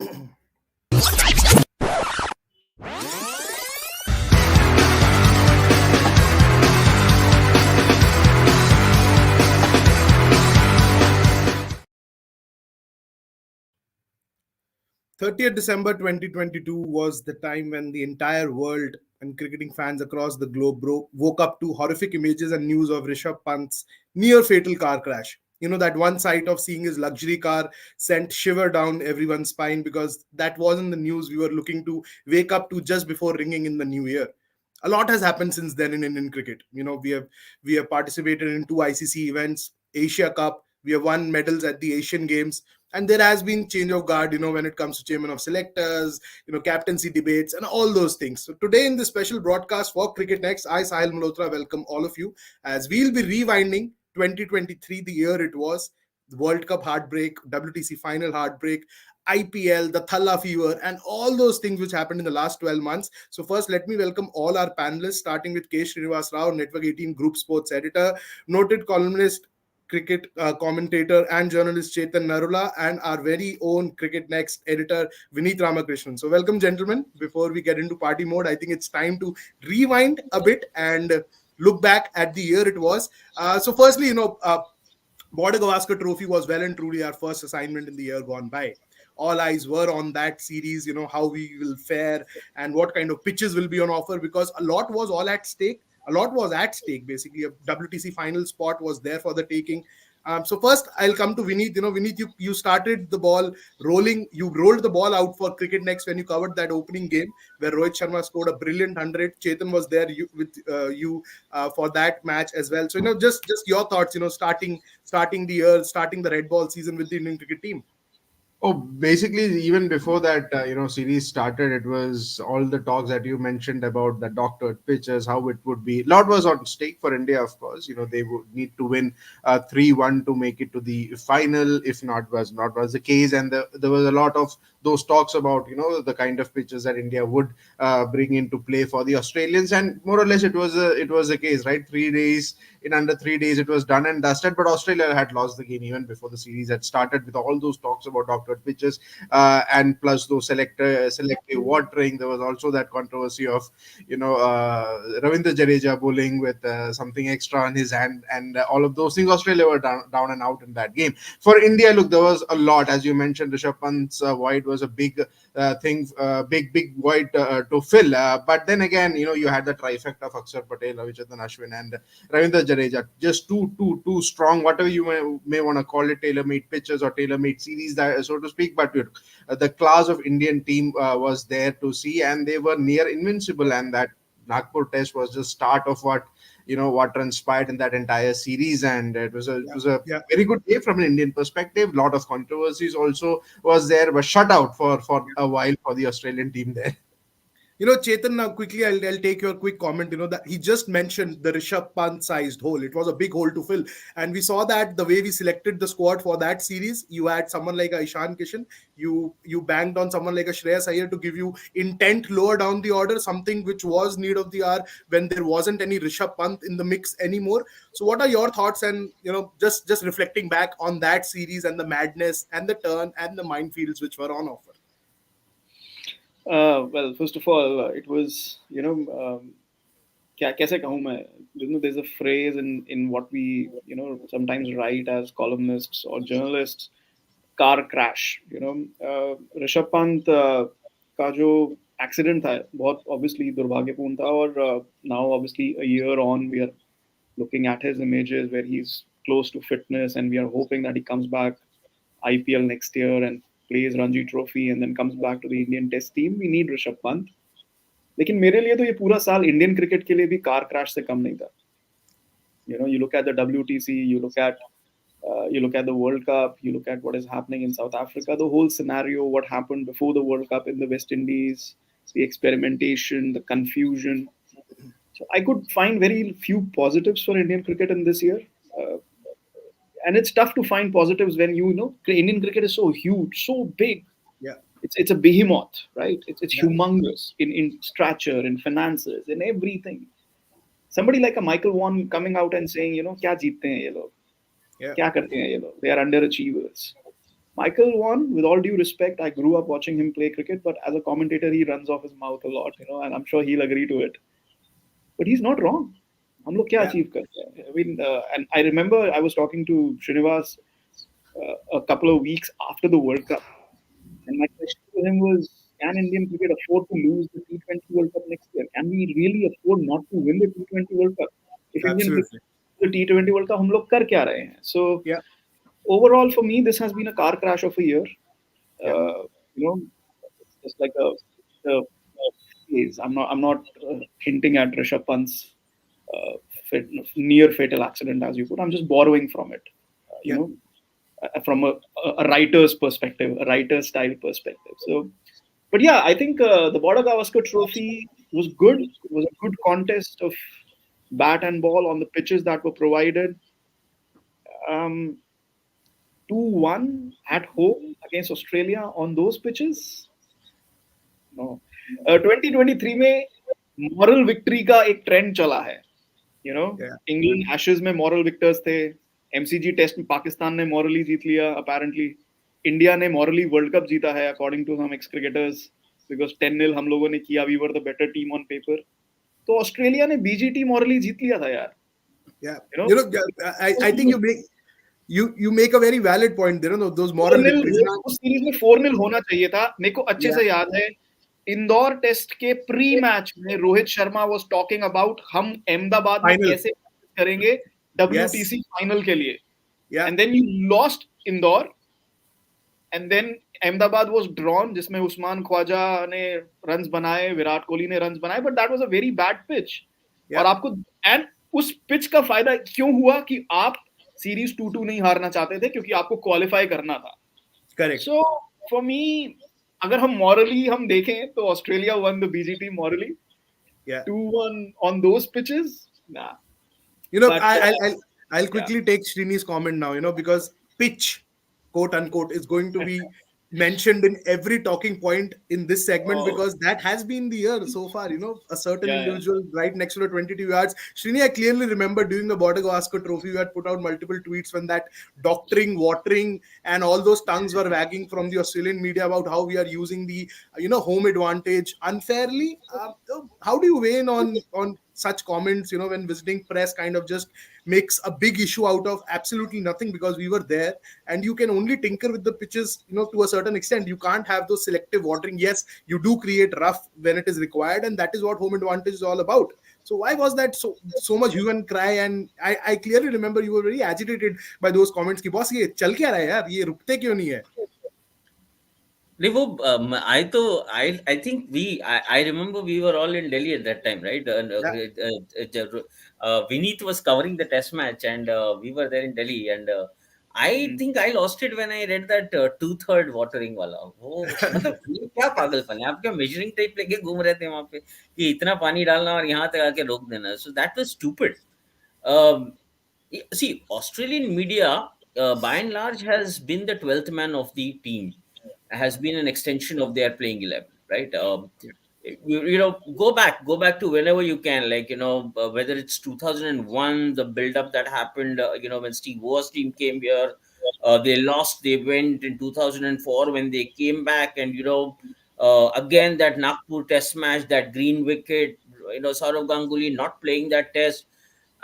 30th December 2022 was the time when the entire world and cricketing fans across the globe woke up to horrific images and news of Rishabh Pant's near fatal car crash. You know, that one sight of seeing his luxury car sent shiver down everyone's spine because that wasn't the news we were looking to wake up to just before ringing in the new year. A lot has happened since then in Indian cricket. You know, we have participated in two ICC events, Asia Cup, we have won medals at the Asian Games, and there has been change of guard, when it comes to chairman of selectors, captaincy debates and all those things. So today in this special broadcast for Cricket Next, I, Sahil Malhotra, welcome all of you as we'll be rewinding 2023, the year it was, the World Cup heartbreak, WTC final heartbreak, IPL, the Thalla fever, and all those things which happened in the last 12 months. So first, let me welcome all our panelists, starting with K. Srinivas Rao, Network 18 Group Sports Editor, noted columnist, cricket commentator and journalist Chetan Narula, and our very own Cricket Next editor Vineet Ramakrishnan. So welcome, gentlemen. Before we get into party mode, I think it's time to rewind a bit and look back at the year it was. So firstly, Border Gavaskar Trophy was well and truly our first assignment in the year gone by. All eyes were on that series, how we will fare and what kind of pitches will be on offer, because a lot was all at stake. A lot was at stake, basically. A WTC final spot was there for the taking. So first, I'll come to Vineet. Vineet, you started the ball rolling. You rolled the ball out for Cricket Next when you covered that opening game where Rohit Sharma scored a brilliant 100. Chetan was there with you for that match as well. So, just your thoughts, starting the year, starting the red ball season with the Indian cricket team. Oh, basically, even before that, series started, it was all the talks that you mentioned about the doctored pitches, how it would be. A lot was on stake for India, of course. They would need to win 3-1 to make it to the final. If not was the case, and there was a lot of those talks about the kind of pitches that India would bring into play for the Australians, and more or less it was the case, right? 3 days, in under 3 days, it was done and dusted. But Australia had lost the game even before the series had started, with all those talks about doctored pitches, and plus those selective watering. There was also that controversy of Ravindra Jadeja bowling with something extra on his hand, and all of those things. Australia were down and out in that game. For India, look, there was a lot, as you mentioned. Rishabh Pant's void was a big thing, big void to fill. But then again, you had the trifecta of Akshar Patel, Ravichandran Ashwin, and Ravindra Jadeja. Just too strong, whatever you may want to call it, tailor-made pitches or tailor-made series, that, so to speak. But the class of Indian team was there to see, and they were near invincible. And that Nagpur test was just start of what transpired in that entire series. And it was a very good day from an Indian perspective. Lot of controversies also was there, but shut out for a while for the Australian team there. Chetan, now quickly, I'll take your quick comment. That he just mentioned the Rishabh Pant sized hole. It was a big hole to fill. And we saw that the way we selected the squad for that series, you had someone like Ishan Kishan, you banked on someone like a Shreyas Iyer to give you intent lower down the order, something which was need of the hour when there wasn't any Rishabh Pant in the mix anymore. So what are your thoughts, and just reflecting back on that series and the madness and the turn and the minefields which were on offer? Well, first of all, it was, क्या कैसे कहूँ मैं, there's a phrase in what we sometimes write as columnists or journalists, car crash. Rishabh Pant का जो accident था बहुत obviously दुर्भाग्यपूर्ण था, और now obviously a year on we are looking at his images where he's close to fitness, and we are hoping that he comes back IPL next year and plays Ranji Trophy and then comes back to the Indian Test team. We need Rishabh Pant. लेकिन मेरे लिए तो ये पूरा साल Indian cricket के लिए भी कार क्रैश से कम नहीं था. You look at the WTC, you look at the World Cup, you look at what is happening in South Africa, the whole scenario, what happened before the World Cup in the West Indies, the experimentation, the confusion. So I could find very few positives for Indian cricket in this year. And it's tough to find positives when Indian cricket is so huge, so big. Yeah. It's a behemoth, right? It's humongous in stature, in finances, in everything. Somebody like a Michael Vaughan coming out and saying, क्या जीतते हैं ये लोग? क्या करते हैं ये लोग? They are underachievers. Michael won. With all due respect, I grew up watching him play cricket, but as a commentator, he runs off his mouth a lot, and I'm sure he'll agree to it. But he's not wrong. हम लोग क्या Yeah, achieve करते हैं? I mean, and I remember I was talking to Srinivas a couple of weeks after the World Cup, and my question to him was, can Indian cricket afford to lose the T20 World Cup next year? Can we really afford not to win the T20 World Cup? If Indian cricket absolutely. the T20 World Cup, हम लोग कर क्या रहे हैं? So Yeah, overall, for me, this has been a car crash of a year. yeah, You know, it's just like a phase. I'm not hinting at Rishabh Pant's uh, fit, near fatal accident, as you put. I'm just borrowing from it. yeah. From a writer's perspective, a writer's style perspective. So, but yeah, I think the Border Gavaskar Trophy was good. It was a good contest of bat and ball on the pitches that were provided. Um, 2-1 at home against Australia on those pitches. No. 2023 में moral victory का एक trend चला है. Yeah. England Ashes में moral victors थे. MCG test में पाकिस्तान ने morally जीत लिया अपेरेंटली. इंडिया ने मॉरली वर्ल्ड कप जीता है according to some ex cricketers, because 10-0 हम लोगों ने किया. We were the better team on paper. तो ऑस्ट्रेलिया ने बीजीटी मॉरली जीत लिया था यार. Yeah. You know Yeah, I think you make a very valid point there. Those moral 4-0 victories. उस सीरीज में 4-0 होना चाहिए था. मेरे को अच्छे Yeah, से याद है इंदौर टेस्ट के प्री मैच में Rohit Sharma was talking about हम अहमदाबाद में final. कैसे करेंगे Yes. WTC फाइनल के लिए. Yeah, and then you lost Indore, and then Ahmedabad was drawn जिसमें उस्मान ख्वाजा ने रन्स बनाए, विराट कोहली ने रन्स बनाए, but that was a very bad pitch. और yeah. आपको एंड उस पिच का फायदा क्यों हुआ कि आप सीरीज 2-2 नहीं हारना चाहते थे, क्योंकि आपको क्वालिफाई करना था. Correct. सो फॉर मी, अगर हम मॉरली हम देखें तो Australia won the BGT morally. Yeah. 2-1 on those pitches, nah. But I'll yeah, quickly take Srini's comment now, because pitch, quote unquote, is going to be mentioned in every talking point in this segment, oh, because that has been the year so far. A certain yeah, yeah, individual right next to the 22 yards. Srini, I clearly remember during the Border Gavaskar Trophy, you had put out multiple tweets when that doctoring, watering, and all those tongues were wagging from the Australian media about how we are using the home advantage unfairly. How do you weigh in on such comments? When visiting press kind of just makes a big issue out of absolutely nothing, because we were there, and you can only tinker with the pitches to a certain extent. You can't have those selective watering. Yes, you do create rough when it is required, and that is what home advantage is all about. So why was that so much hue and cry? And I clearly remember you were very agitated by those comments ki boss ye chal kya raha hai yaar, ye rukte kyun nahi hai? नहीं वो I think I remember we were all in Delhi at that time, right? And Yeah. Vineet was covering the test match, and we were there in Delhi, and I think I lost it when I read that 2/3 watering वाला. वो मतलब ये क्या पागलपन है? आप क्या measuring tape लेके घूम रहे थे वहां पे कि इतना पानी डालना और यहाँ तक आके रोक देना? So that was stupid. Um, See, Australian media, by and large, has been the 12th man of the team, has been an extension of their playing 11, right? Yeah. Go back to whenever you can, like, whether it's 2001, the build-up that happened, when Steve Waugh's team came here, they lost, they went in 2004 when they came back, and, again, that Nagpur test match, that green wicket, Saurav Ganguly not playing that test,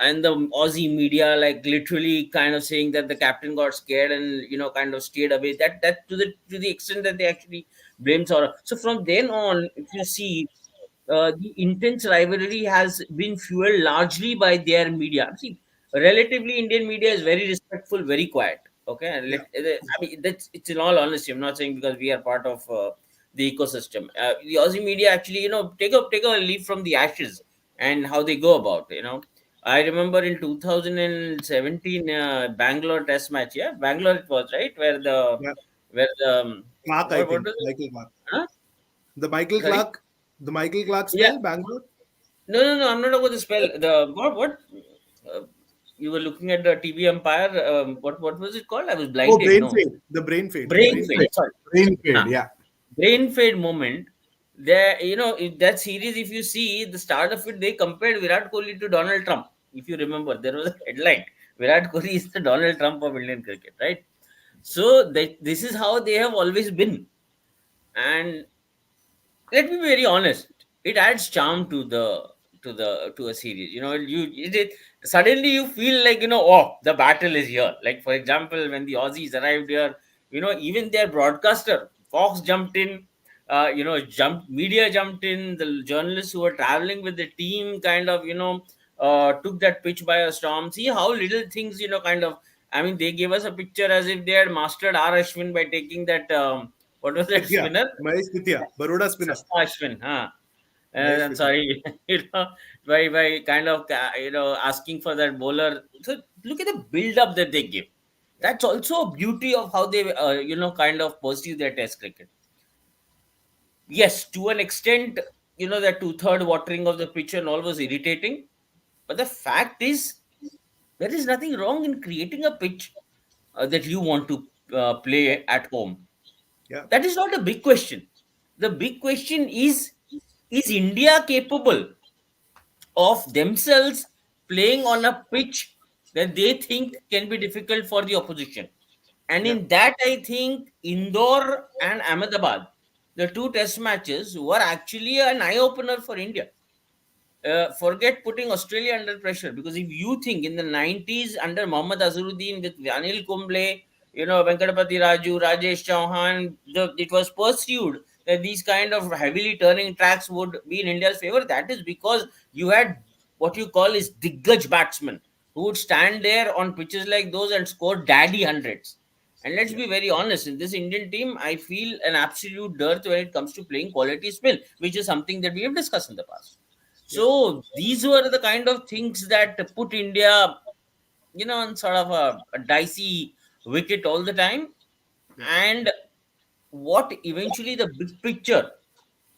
and the Aussie media like literally kind of saying that the captain got scared and kind of stayed away. That to the extent that they actually blamed Saurabh. So from then on, if you see, the intense rivalry has been fueled largely by their media. See, relatively Indian media is very respectful, very quiet. Okay, and Yeah. I mean that's it's in all honesty. I'm not saying because we are part of the ecosystem. The Aussie media actually, take a leaf from the ashes and how they go about. I remember in 2017 Bangalore Test match. Yeah, Bangalore it was, right, Yeah. where the Clark, I what think. was it? Michael Clark. Huh? The Michael Sorry. Clark. The Michael Clark Yeah. spell, Bangalore. No. I'm not about the spell. The what? Uh, you were looking at the TV umpire. What was it called? I was Oh, blinded. brain No, fade. The brain fade. The brain brain fade. fade. Sorry. Rain fade, Huh. yeah. Brain fade moment. There, in that series, if you see the start of it, they compared Virat Kohli to Donald Trump. If you remember, there was a headline: Virat Kohli is the Donald Trump of Indian cricket, right? So that this is how they have always been. And let me be very honest, it adds charm to to a series. Suddenly you feel like, oh, the battle is here. Like, for example, when the Aussies arrived here, even their broadcaster Fox jumped in. Media jumped in. The journalists who were traveling with the team kind of, took that pitch by a storm. See how little things, kind of, I mean, they gave us a picture as if they had mastered R Ashwin by taking that, what was that Pithia, spinner? Mahesh Pithia, Baroda spinner. Sasta Ashwin, huh? Mahesh I'm Pithia. sorry, by kind of, asking for that bowler. So look at the build up that they give. That's also a beauty of how they, kind of pursue their test cricket. Yes, to an extent, that two-third watering of the pitch and all was irritating. But the fact is, there is nothing wrong in creating a pitch that you want to play at home. Yeah, That is not a big question. The big question is India capable of themselves playing on a pitch that they think can be difficult for the opposition? And yeah, in that, I think Indore and Ahmedabad, the two test matches, were actually an eye opener for India. Forget putting Australia under pressure, because if you think in the 90s under Mohammad Azharuddin with Anil Kumble, Venkatapati Raju, Rajesh Chauhan, it was pursued that these kind of heavily turning tracks would be in India's favor. That is because you had what you call is Diggaj batsmen who would stand there on pitches like those and score daddy hundreds. And let's yeah, be very honest, in this Indian team, I feel an absolute dearth when it comes to playing quality spin, which is something that we have discussed in the past. yeah, So these were the kind of things that put India, on sort of a dicey wicket all the time. yeah. And what eventually the big picture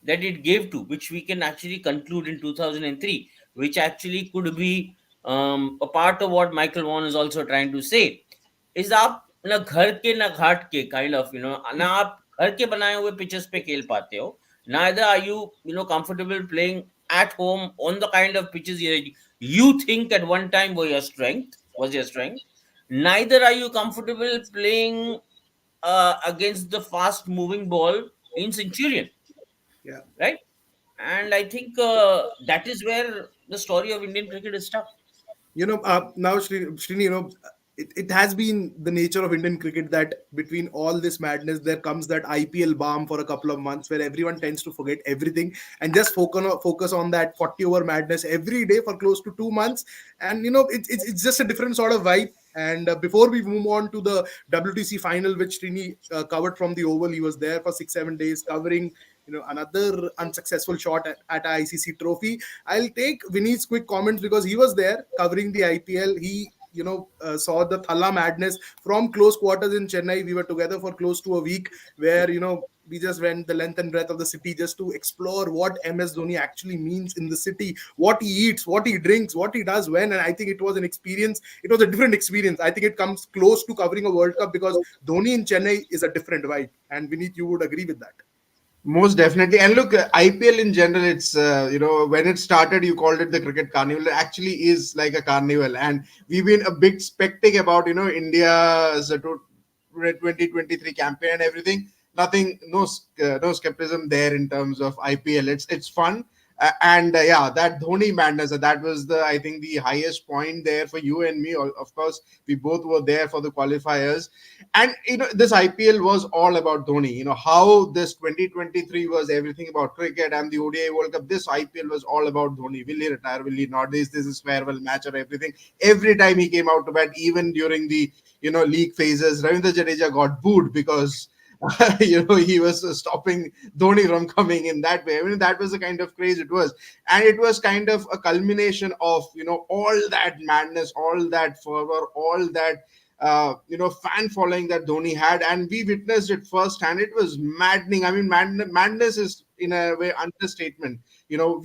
that it gave to, which we can actually conclude in 2003, which actually could be a part of what Michael Vaughan is also trying to say, is आप ना घर के ना घाट के kind of, ना आप घर के बनाए हुए pitches पे खेल पाते हो, neither are you, comfortable playing at home on the kind of pitches you think at one time was your strength, neither are you comfortable playing against the fast moving ball in Centurion, Yeah. right? And I think that is where the story of Indian cricket is stuck. Now, Srini, it has been the nature of Indian cricket that between all this madness, there comes that IPL balm for a couple of months where everyone tends to forget everything and just focus on that 40 over madness every day for close to 2 months. And, it's just a different sort of vibe. And before we move on to the WTC final, which Srini covered from the Oval, he was there for 6-7 days covering, another unsuccessful shot at ICC trophy. I'll take Vinny's quick comments because he was there covering the IPL. He, saw the Thala madness from close quarters in Chennai. We were together for close to a week where, we just went the length and breadth of the city just to explore what MS Dhoni actually means in the city, what he eats, what he drinks, what he does when. And I think it was an experience. It was a different experience. I think it comes close to covering a World Cup because Dhoni in Chennai is a different vibe. And Vinny, you would agree with that. Most definitely. And look, IPL in general, it's, when it started, you called it the cricket carnival. It actually is like a carnival. And we've been a big spectacle about, India's 2023 campaign and everything. Nothing, no skepticism there in terms of IPL. It's fun. And yeah, that Dhoni madness, that was I think, the highest point there for you and me. Of course, we both were there for the qualifiers. And this IPL was all about Dhoni. How this 2023 was everything about cricket and the ODI World Cup. This IPL was all about Dhoni. Will he retire? Will he not? This is farewell match or everything. Every time he came out to bat, even during the league phases, Ravindra Jadeja got booed because he was stopping Dhoni from coming in that way. I mean, that was the kind of craze it was, and it was kind of a culmination of all that madness, all that fervor, all that fan following that Dhoni had, and we witnessed it firsthand. It was maddening. I mean, madness is in a way understatement. We were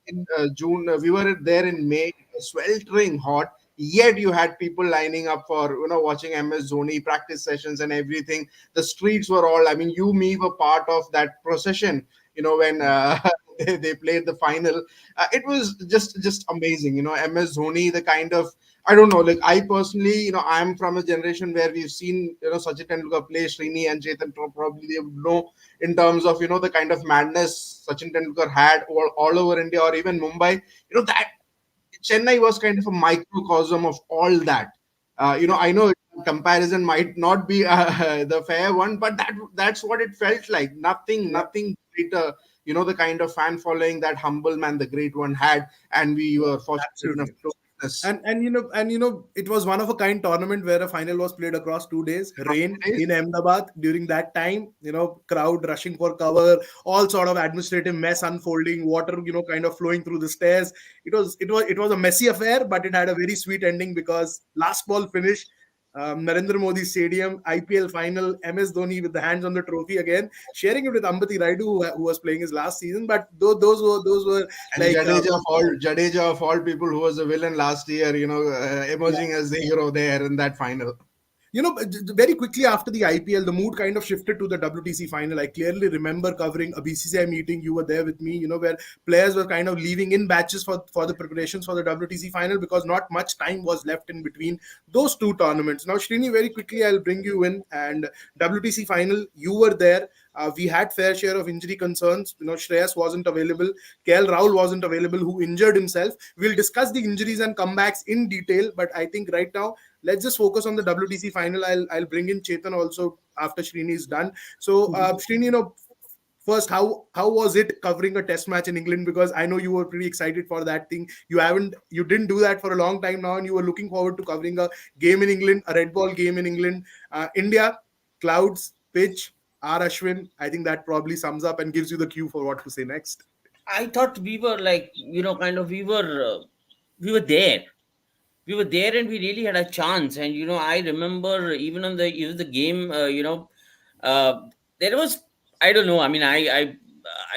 in June, we were there in May, it was sweltering hot. Yet you had people lining up for watching MS Dhoni practice sessions and everything. The streets were all. I mean, you, me were part of that procession. When they played the final, it was just amazing. MS Dhoni, the kind of I don't know. Like I personally, I'm from a generation where we've seen, Sachin Tendulkar play. Srini and Chetan probably they would know in terms of, the kind of madness Sachin Tendulkar had all over India or even Mumbai. That Chennai was kind of a microcosm of all that. Yeah, I know comparison might not be the fair one, but that's what it felt like. yeah, Nothing greater. The kind of fan following that humble man, the great one had, and we were fortunate enough absolutely. to witness. And it was one of a kind tournament where a final was played across 2 days. Rain Days. in Ahmedabad during that time. Crowd rushing for cover, all sort of administrative mess unfolding, water kind of flowing through the stairs. It was a messy affair, but it had a very sweet ending because last ball finish. Narendra Modi Stadium, IPL final, MS Dhoni with the hands on the trophy again, sharing it with Ambati Raidu, who was playing his last season. But those were And like Jadeja of all people, who was a villain last year, emerging as the hero there in that final. Very quickly after the IPL, the mood kind of shifted to the WTC final. I clearly remember covering a BCCI meeting. You were there with me, where players were kind of leaving in batches for the preparations for the WTC final because not much time was left in between those two tournaments. Now, Srini, very quickly, I'll bring you in. And WTC final, you were there. We had fair share of injury concerns. Shreyas wasn't available. KL Rahul wasn't available, who injured himself. We'll discuss the injuries and comebacks in detail. But I think right now, let's just focus on the WTC final. I'll bring in Chetan also after Srini is done. So Srini, first, how was it covering a test match in England? Because I know you were pretty excited for that thing. You didn't do that for a long time now, and you were looking forward to covering a game in England, a red ball game in England. India, clouds, pitch, R Ashwin. I think that probably sums up and gives you the cue for what to say next. I thought we were like, kind of we were there. We were there and we really had a chance. And I remember even on the game, uh, there was, I don't know. I mean, I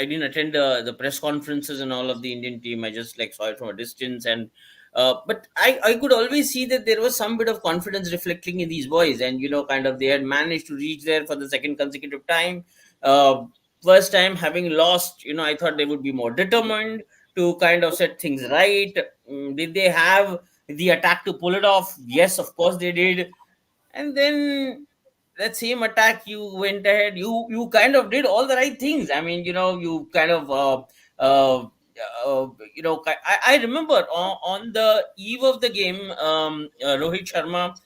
didn't attend the press conferences and all of the Indian team. I just like saw it from a distance, and but I could always see that there was some bit of confidence reflecting in these boys, and kind of they had managed to reach there for the second consecutive time. Uh, First time having lost, I thought they would be more determined to kind of set things right. Did they have the attack to pull it off? Yes, of course they did. And then that same attack, you went ahead, you kind of did all the right things. I mean, you kind of uh, I remember on the eve of the game, Rohit Sharma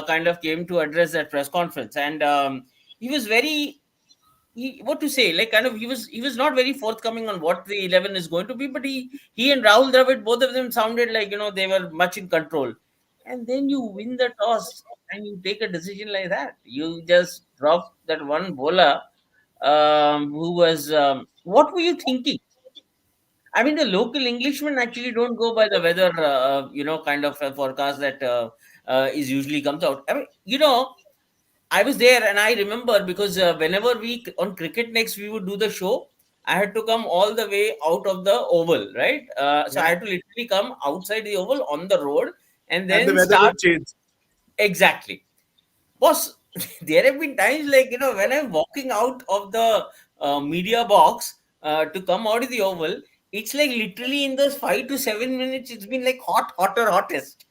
kind of came to address that press conference, and he was very, what to say, like kind of he was not very forthcoming on what the 11 is going to be, but he and Rahul Dravid, both of them sounded like they were much in control. And then you win the toss and you take a decision like that. You just drop that one bowler, who was, what were you thinking? I mean, the local Englishmen actually don't go by the weather, kind of a forecast that is usually comes out. I mean, I was there and I remember because whenever we on CricketNext we would do the show, I had to come all the way out of the oval, right? So I Yeah, had to literally come outside the oval on the road and and the then weather start. would change. Exactly. Boss, there have been times like, when I'm walking out of the media box to come out of the oval, it's like literally in those 5 to 7 minutes, it's been like hot, hotter, hottest.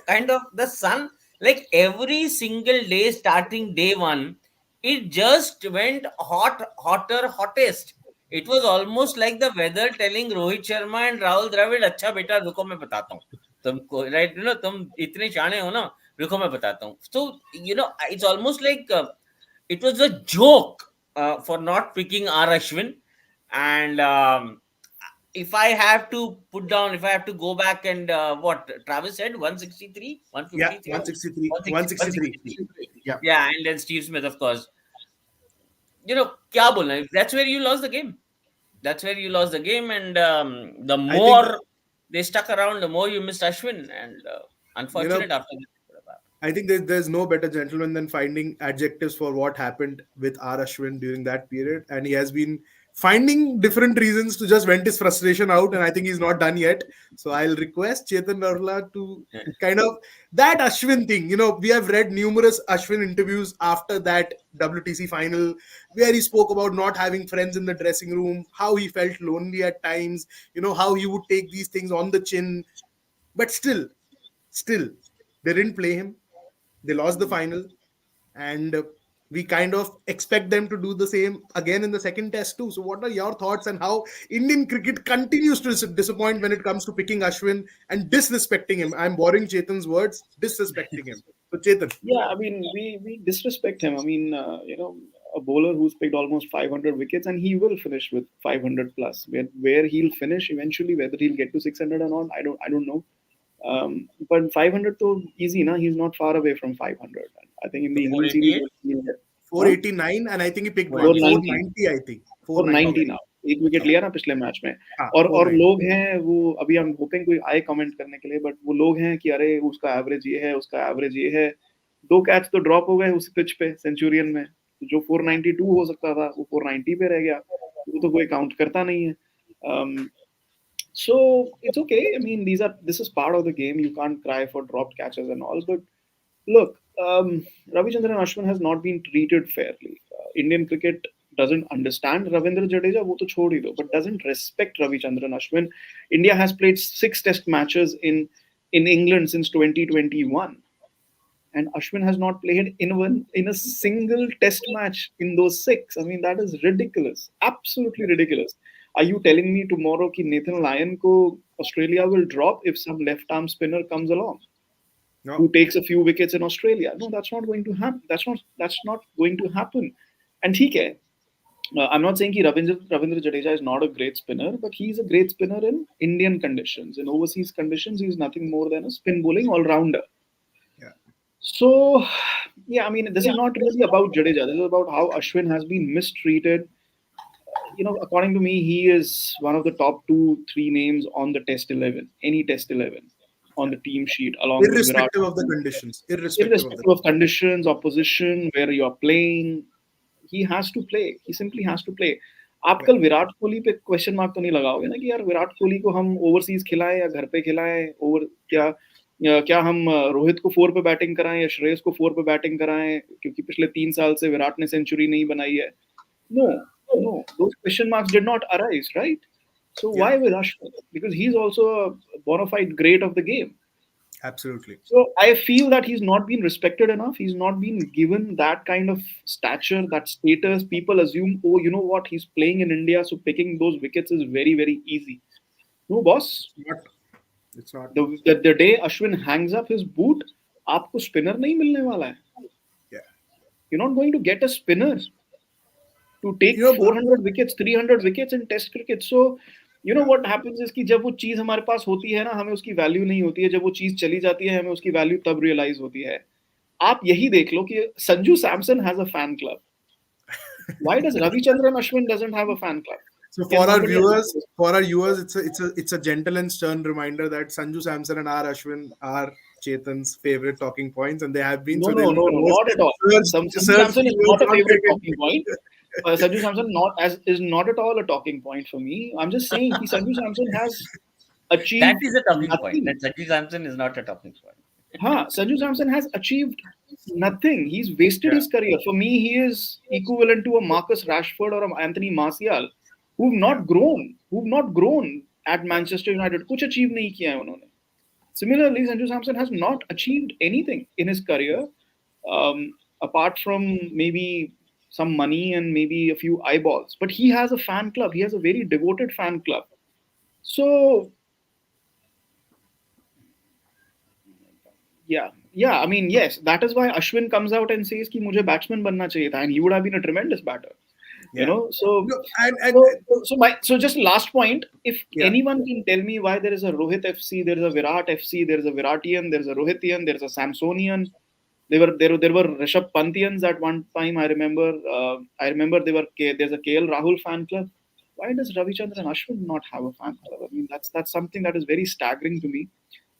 Kind of the sun, like every single day starting day one, it just went hot, hotter, hottest. It was almost like the weather telling Rohit Sharma and Rahul Dravid, अच्छा बेटा रुको मैं बताता हूँ तुमको, right? तुम इतने शाणे हो ना, रुको मैं बताता हूँ. So it's almost like it was a joke for not picking R Ashwin. And if I have to put down, if I have to go back and what Travis said, 163, Yeah, 153, 163, 160, 163. 163. Yeah. Yeah, and then Steve Smith, of course. क्या बोलना है? That's where you lost the game. That's where you lost the game. And the I think more they stuck around, the more you missed Ashwin. And you know unfortunate after that. I think there's no better gentleman than finding adjectives for what happened with R. Ashwin during that period. And he has been finding different reasons to just vent his frustration out. And I think he's not done yet. So I'll request Chetan Narla to kind of that Ashwin thing. We have read numerous Ashwin interviews after that WTC final where he spoke about not having friends in the dressing room, how he felt lonely at times, how he would take these things on the chin. But still, Still, they didn't play him. They lost the final, and we kind of expect them to do the same again in the second test too. So, what are your thoughts on how Indian cricket continues to disappoint when it comes to picking Ashwin and disrespecting him? I'm borrowing Chetan's words, disrespecting him. So, Chetan. Yeah, I mean, we disrespect him. I mean, a bowler who's picked almost 500 wickets, and he will finish with 500 plus. Where he'll finish eventually, whether he'll get to 600 or not, I don't know. But 500 to easy, na. He's not far away from 500. I think in the England series, 488? he'll get, huh? 489, and I think he picked one. 490 490, I think. और 90 490. ना एक wicket लिया ना पिछले match में हाँ, और 490. लोग हैं वो अभी हम होपिंग कोई आए कमेंट करने के लिए बट वो लोग हैं कि अरे उसका एवरेज ये है उसका एवरेज ये है 2 कैच तो ड्रॉप हो गए उस पिच पे सेंचुरियन में जो 492 हो सकता था वो 490 पे रह गया वो तो कोई काउंट करता नहीं है so it's okay. I mean, this is part of the game. You can't cry for dropped catches and all. But look, Ravichandran Ashwin has not been treated fairly. Indian cricket doesn't understand Ravindra Jadeja, wo to chhod hi do, but doesn't respect Ravichandran Ashwin. India has played 6 test matches in England since 2021. And Ashwin has not played in a single test match in those 6. I mean, that is ridiculous. Absolutely ridiculous. Are you telling me tomorrow कि Nathan Lyon को Australia will drop if some left arm spinner comes along No. who takes a few wickets in Australia? No, that's not going to happen. That's not going to happen. And ठीक है. I'm not saying कि Ravindra Jadeja is not a great spinner, but he's a great spinner in Indian conditions. In overseas conditions, he's nothing more than a spin bowling all-rounder. Yeah. So, yeah, I mean, this is not really about Jadeja. This is about how Ashwin has been mistreated. According to me, he is one of the top 2-3 names on the Test 11, any Test 11 on the team sheet, along with Virat. Irrespective of the conditions. Irrespective of conditions, opposition, where you are playing, he has to play. He simply has to play. आप कल विराट कोहली पे question mark तो नहीं लगाओगे ना कि यार विराट कोहली को हम ओवरसीज खिलाएं या घर पे खिलाएं ओवर क्या हम रोहित को 4 पे बैटिंग कराएं या श्रेयस को 4 पे बैटिंग कराएं क्योंकि पिछले 3 साल से विराट ने सेंचुरी नहीं बनाई है No, those question marks did not arise, right? So why with Ashwin? Because he's also a bona fide great of the game. Absolutely. So I feel that he's not been respected enough. He's not been given that kind of stature, that status. People assume, oh, you know what? He's playing in India, so picking those wickets is very, very easy. No, boss. It's not. The day Ashwin hangs up his boot, आपको spinner नहीं मिलने वाला है. Yeah. You're not going to get a spinner to take 400 wickets, 300 wickets in Test cricket. So, what happens is कि जब वो चीज हमारे पास होती है ना हमें उसकी वैल्यू नहीं होती है जब वो चीज चली जाती है हमें उसकी वैल्यू तब रियलाइज होती है आप यही देख लो कि Sanju Samson has a fan club why does Ravichandran Ashwin doesn't have a fan club So for our viewers, it's a gentle and stern reminder that Sanju Samson and R Ashwin are Chetan's favorite talking points, and they have been. No, not at all. Sanju Samson is not a favorite talking point. Sanju Samson is not at all a talking point for me. I'm just saying that Sanju Samson has achieved. That is a talking point. That Sanju Samson is not a talking point. Sanju Samson has achieved nothing. He's wasted his career. For me, he is equivalent to a Marcus Rashford or an Anthony Martial, who've not grown at Manchester United. कुछ achieve नहीं किया है उन्होंने. Similarly, Sanju Samson has not achieved anything in his career, apart from maybe some money and maybe a few eyeballs. But he has a fan club. He has a very devoted fan club. So, yeah. I mean, yes, that is why Ashwin comes out and says कि मुझे batsman बनना चाहिए था, and he would have been a tremendous batter. So just last point, if anyone can tell me why there is a Rohit FC, there is a Virat FC, there is a Viratian, there is a Rohitian, there is a Samsonian, there were Rishabh Pantians at one time. I remember there's a KL Rahul fan club. Why does Ravichandran Ashwin not have a fan club? I mean, that's something that is very staggering to me,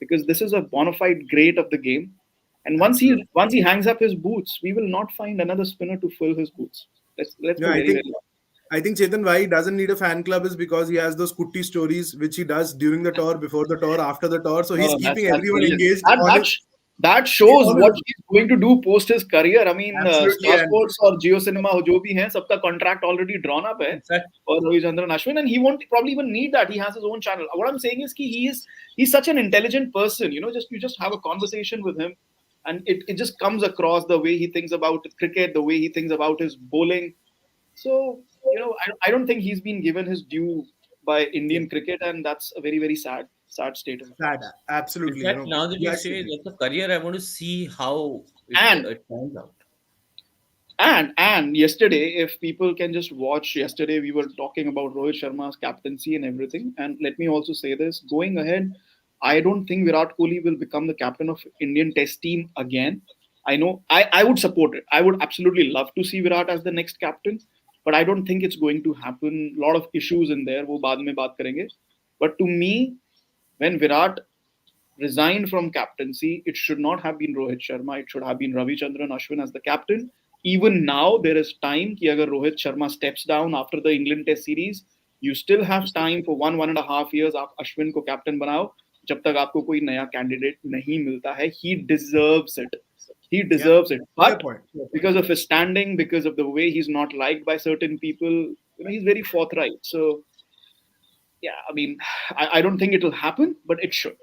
because this is a bona fide great of the game, and once he hangs up his boots, we will not find another spinner to fill his boots. I think Chetan, why he doesn't need a fan club is because he has those Kutti stories which he does during the tour, before the tour, after the tour. So he's keeping everyone engaged. that He's shows on what his he's going to do post his career. I mean, absolutely, Star and Sports or Geo Cinema, जो भी हैं, सबका contract already drawn up है In fact, for Ravichandran Ashwin, and he won't probably even need that. He has his own channel. What I'm saying is, he's such an intelligent person. Just you just have a conversation with him, and it just comes across the way he thinks about cricket, the way he thinks about his bowling. So I don't think he's been given his due by yeah, Indian cricket, and that's a very very sad state of sad, affairs. in absolutely. fact, now that Yeah, you I say agree. that's a career, I want to see how And it turns out. and yesterday, if people can just watch, yesterday we were talking about Rohit Sharma's captaincy and everything. And let me also say this: going ahead, I don't think Virat Kohli will become the captain of Indian Test team again. I know I would support it. I would absolutely love to see Virat as the next captain, but I don't think it's going to happen. A lot of issues in there. वो बाद में बात करेंगे. But to me, when Virat resigned from captaincy, it should not have been Rohit Sharma. It should have been Ravichandran Ashwin as the captain. Even now, there is time कि अगर Rohit Sharma steps down after the England Test series, you still have time for 1.5 years. आप अश्विन को captain बनाओ. जब तक आपको कोई नया candidate नहीं मिलता है, he deserves it. He Yeah, deserves it. fair But point. Fair point. because of his standing, because of the way he's not liked by certain people, he's very forthright. So yeah, I mean, I don't think it will happen, but it should.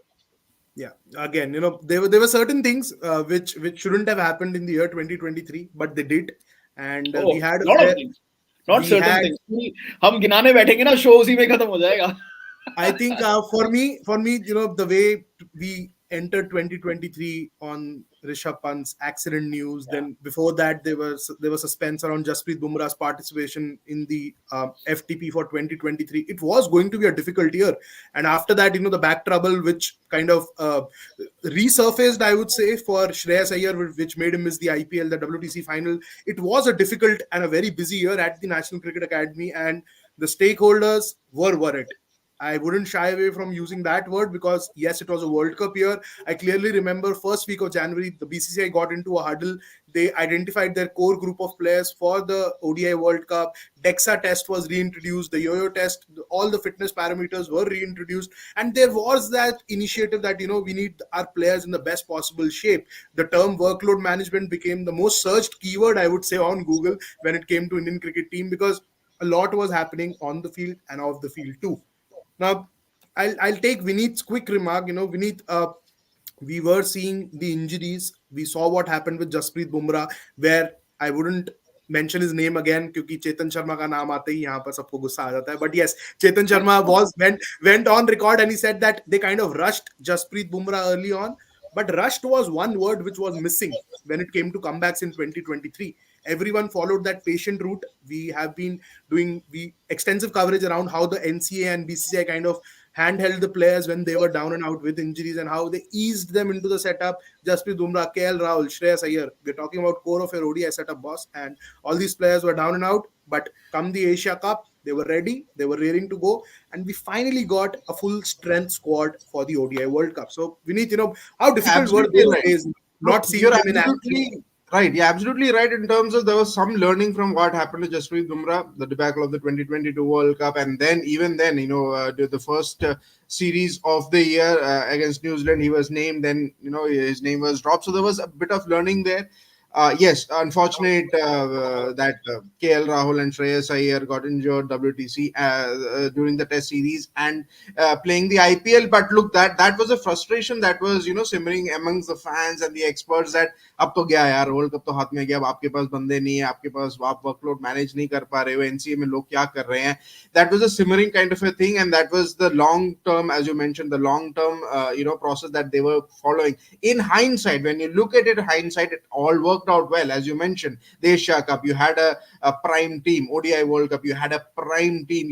Yeah, again, there were certain things which shouldn't have happened in the year 2023, but they did, and Oh, we had a lot of fair. things, not We certain had, things. हम गिनाने बैठेंगे ना show उसी में खत्म हो जाएगा. I think, for me, the way we entered 2023 on Rishabh Pant's accident news. Yeah. Then before that, there was suspense around Jasprit Bumrah's participation in the FTP for 2023. It was going to be a difficult year, and after that, the back trouble, which kind of resurfaced, I would say, for Shreyas Iyer, which made him miss the IPL, the WTC final. It was a difficult and a very busy year at the National Cricket Academy, and the stakeholders were worried. I wouldn't shy away from using that word because yes, it was a World Cup year. I clearly remember first week of January, the BCCI got into a huddle. They identified their core group of players for the ODI World Cup. DEXA test was reintroduced, the yo-yo test, all the fitness parameters were reintroduced, and there was that initiative that we need our players in the best possible shape. The term workload management became the most searched keyword, I would say, on Google when it came to Indian cricket team because a lot was happening on the field and off the field too. Now, I'll take Vineet's quick remark. Vineet, we were seeing the injuries. We saw what happened with Jasprit Bumrah, where I wouldn't mention his name again क्योंकि चेतन शर्मा का नाम आते ही यहाँ पर सबको गुस्सा आ जाता है. But yes, Chetan Sharma went on record and he said that they kind of rushed Jasprit Bumrah early on. But rushed was one word which was missing when it came to comebacks in 2023. Everyone followed that patient route. We have been doing extensive coverage around how the NCA and BCCI kind of handheld the players when they were down and out with injuries and how they eased them into the setup. Jasprit Bumrah, KL Rahul, Shreyas Iyer. We're talking about core of your ODI setup, boss. And all these players were down and out. But come the Asia Cup, they were ready. They were raring to go. And we finally got a full strength squad for the ODI World Cup. So we need, how difficult were Absolutely those right. days Look, not seeing you're them in action? absolutely right. Yeah, absolutely right. In terms of there was some learning from what happened to Jasprit Bumrah, the debacle of the 2022 World Cup, and then even then, the first series of the year against New Zealand, he was named. Then his name was dropped. So there was a bit of learning there. Yes, unfortunate that KL Rahul and Shreyas Iyer got injured WTC during the Test series and playing the IPL. But look, that was a frustration that was simmering amongst the fans and the experts that अब तो गया यार world cup तो हाथ में गया अब आपके पास बंदे नहीं है आपके पास आप वर्कलोड मैनेज नहीं कर पा रहे हो एनसीए में लोग क्या कर रहे हैं that was a simmering kind of a thing and that was the long term as you mentioned the long term process that they were following in hindsight when you look at it hindsight it all worked out well as you mentioned the Asia Cup you had a prime team ODI World Cup you had a prime team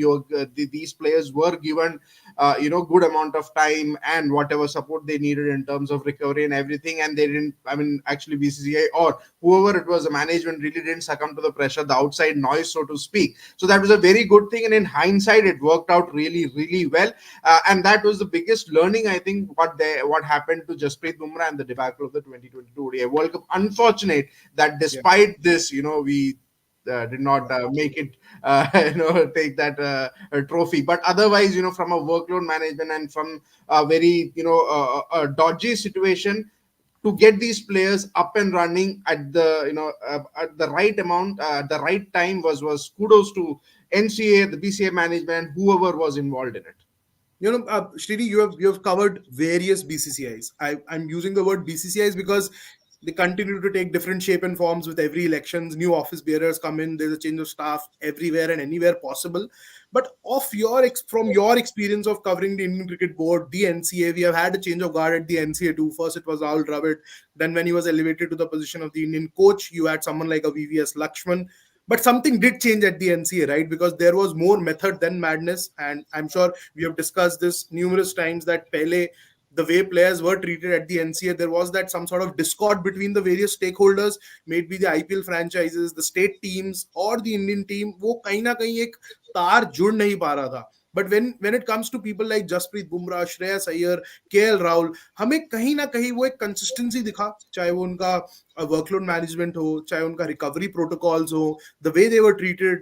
these players were given good amount of time and whatever support they needed in terms of recovery and everything and they didn't actually BCCI or whoever it was the management really didn't succumb to the pressure the outside noise so to speak so that was a very good thing and in hindsight it worked out really really well and that was the biggest learning I think what happened to Jasprit Bumrah and the debacle of the 2022 ODI World Cup unfortunate that Yeah. despite this we did not make it take that trophy but otherwise from a workload management and from a very a dodgy situation to get these players up and running at the at the right amount, at the right time, was kudos to NCA, the BCA management, whoever was involved in it. Srini, you have covered various BCCIs. I'm using the word BCCIs because they continue to take different shape and forms with every elections. New office bearers come in. There's a change of staff everywhere and anywhere possible. But from your experience of covering the Indian Cricket Board, the NCA, we have had a change of guard at the NCA too. First, it was Rahul Dravid. Then, when he was elevated to the position of the Indian coach, you had someone like a VVS Lakshman. But something did change at the NCA, right? Because there was more method than madness. And I'm sure we have discussed this numerous times that Pele, the way players were treated at the NCA, there was that some sort of discord between the various stakeholders, maybe the IPL franchises, the state teams, or the Indian team. वो कहीं ना कहीं एक तार जुड़ नहीं पा रहा था. But when it comes to people like Jasprit Bumrah, Shreyas Iyer, KL Rahul, हमें कहीं ना कहीं वो एक consistency दिखा, चाहे वो उनका workload management हो, चाहे उनका recovery protocols हो, the way they were treated,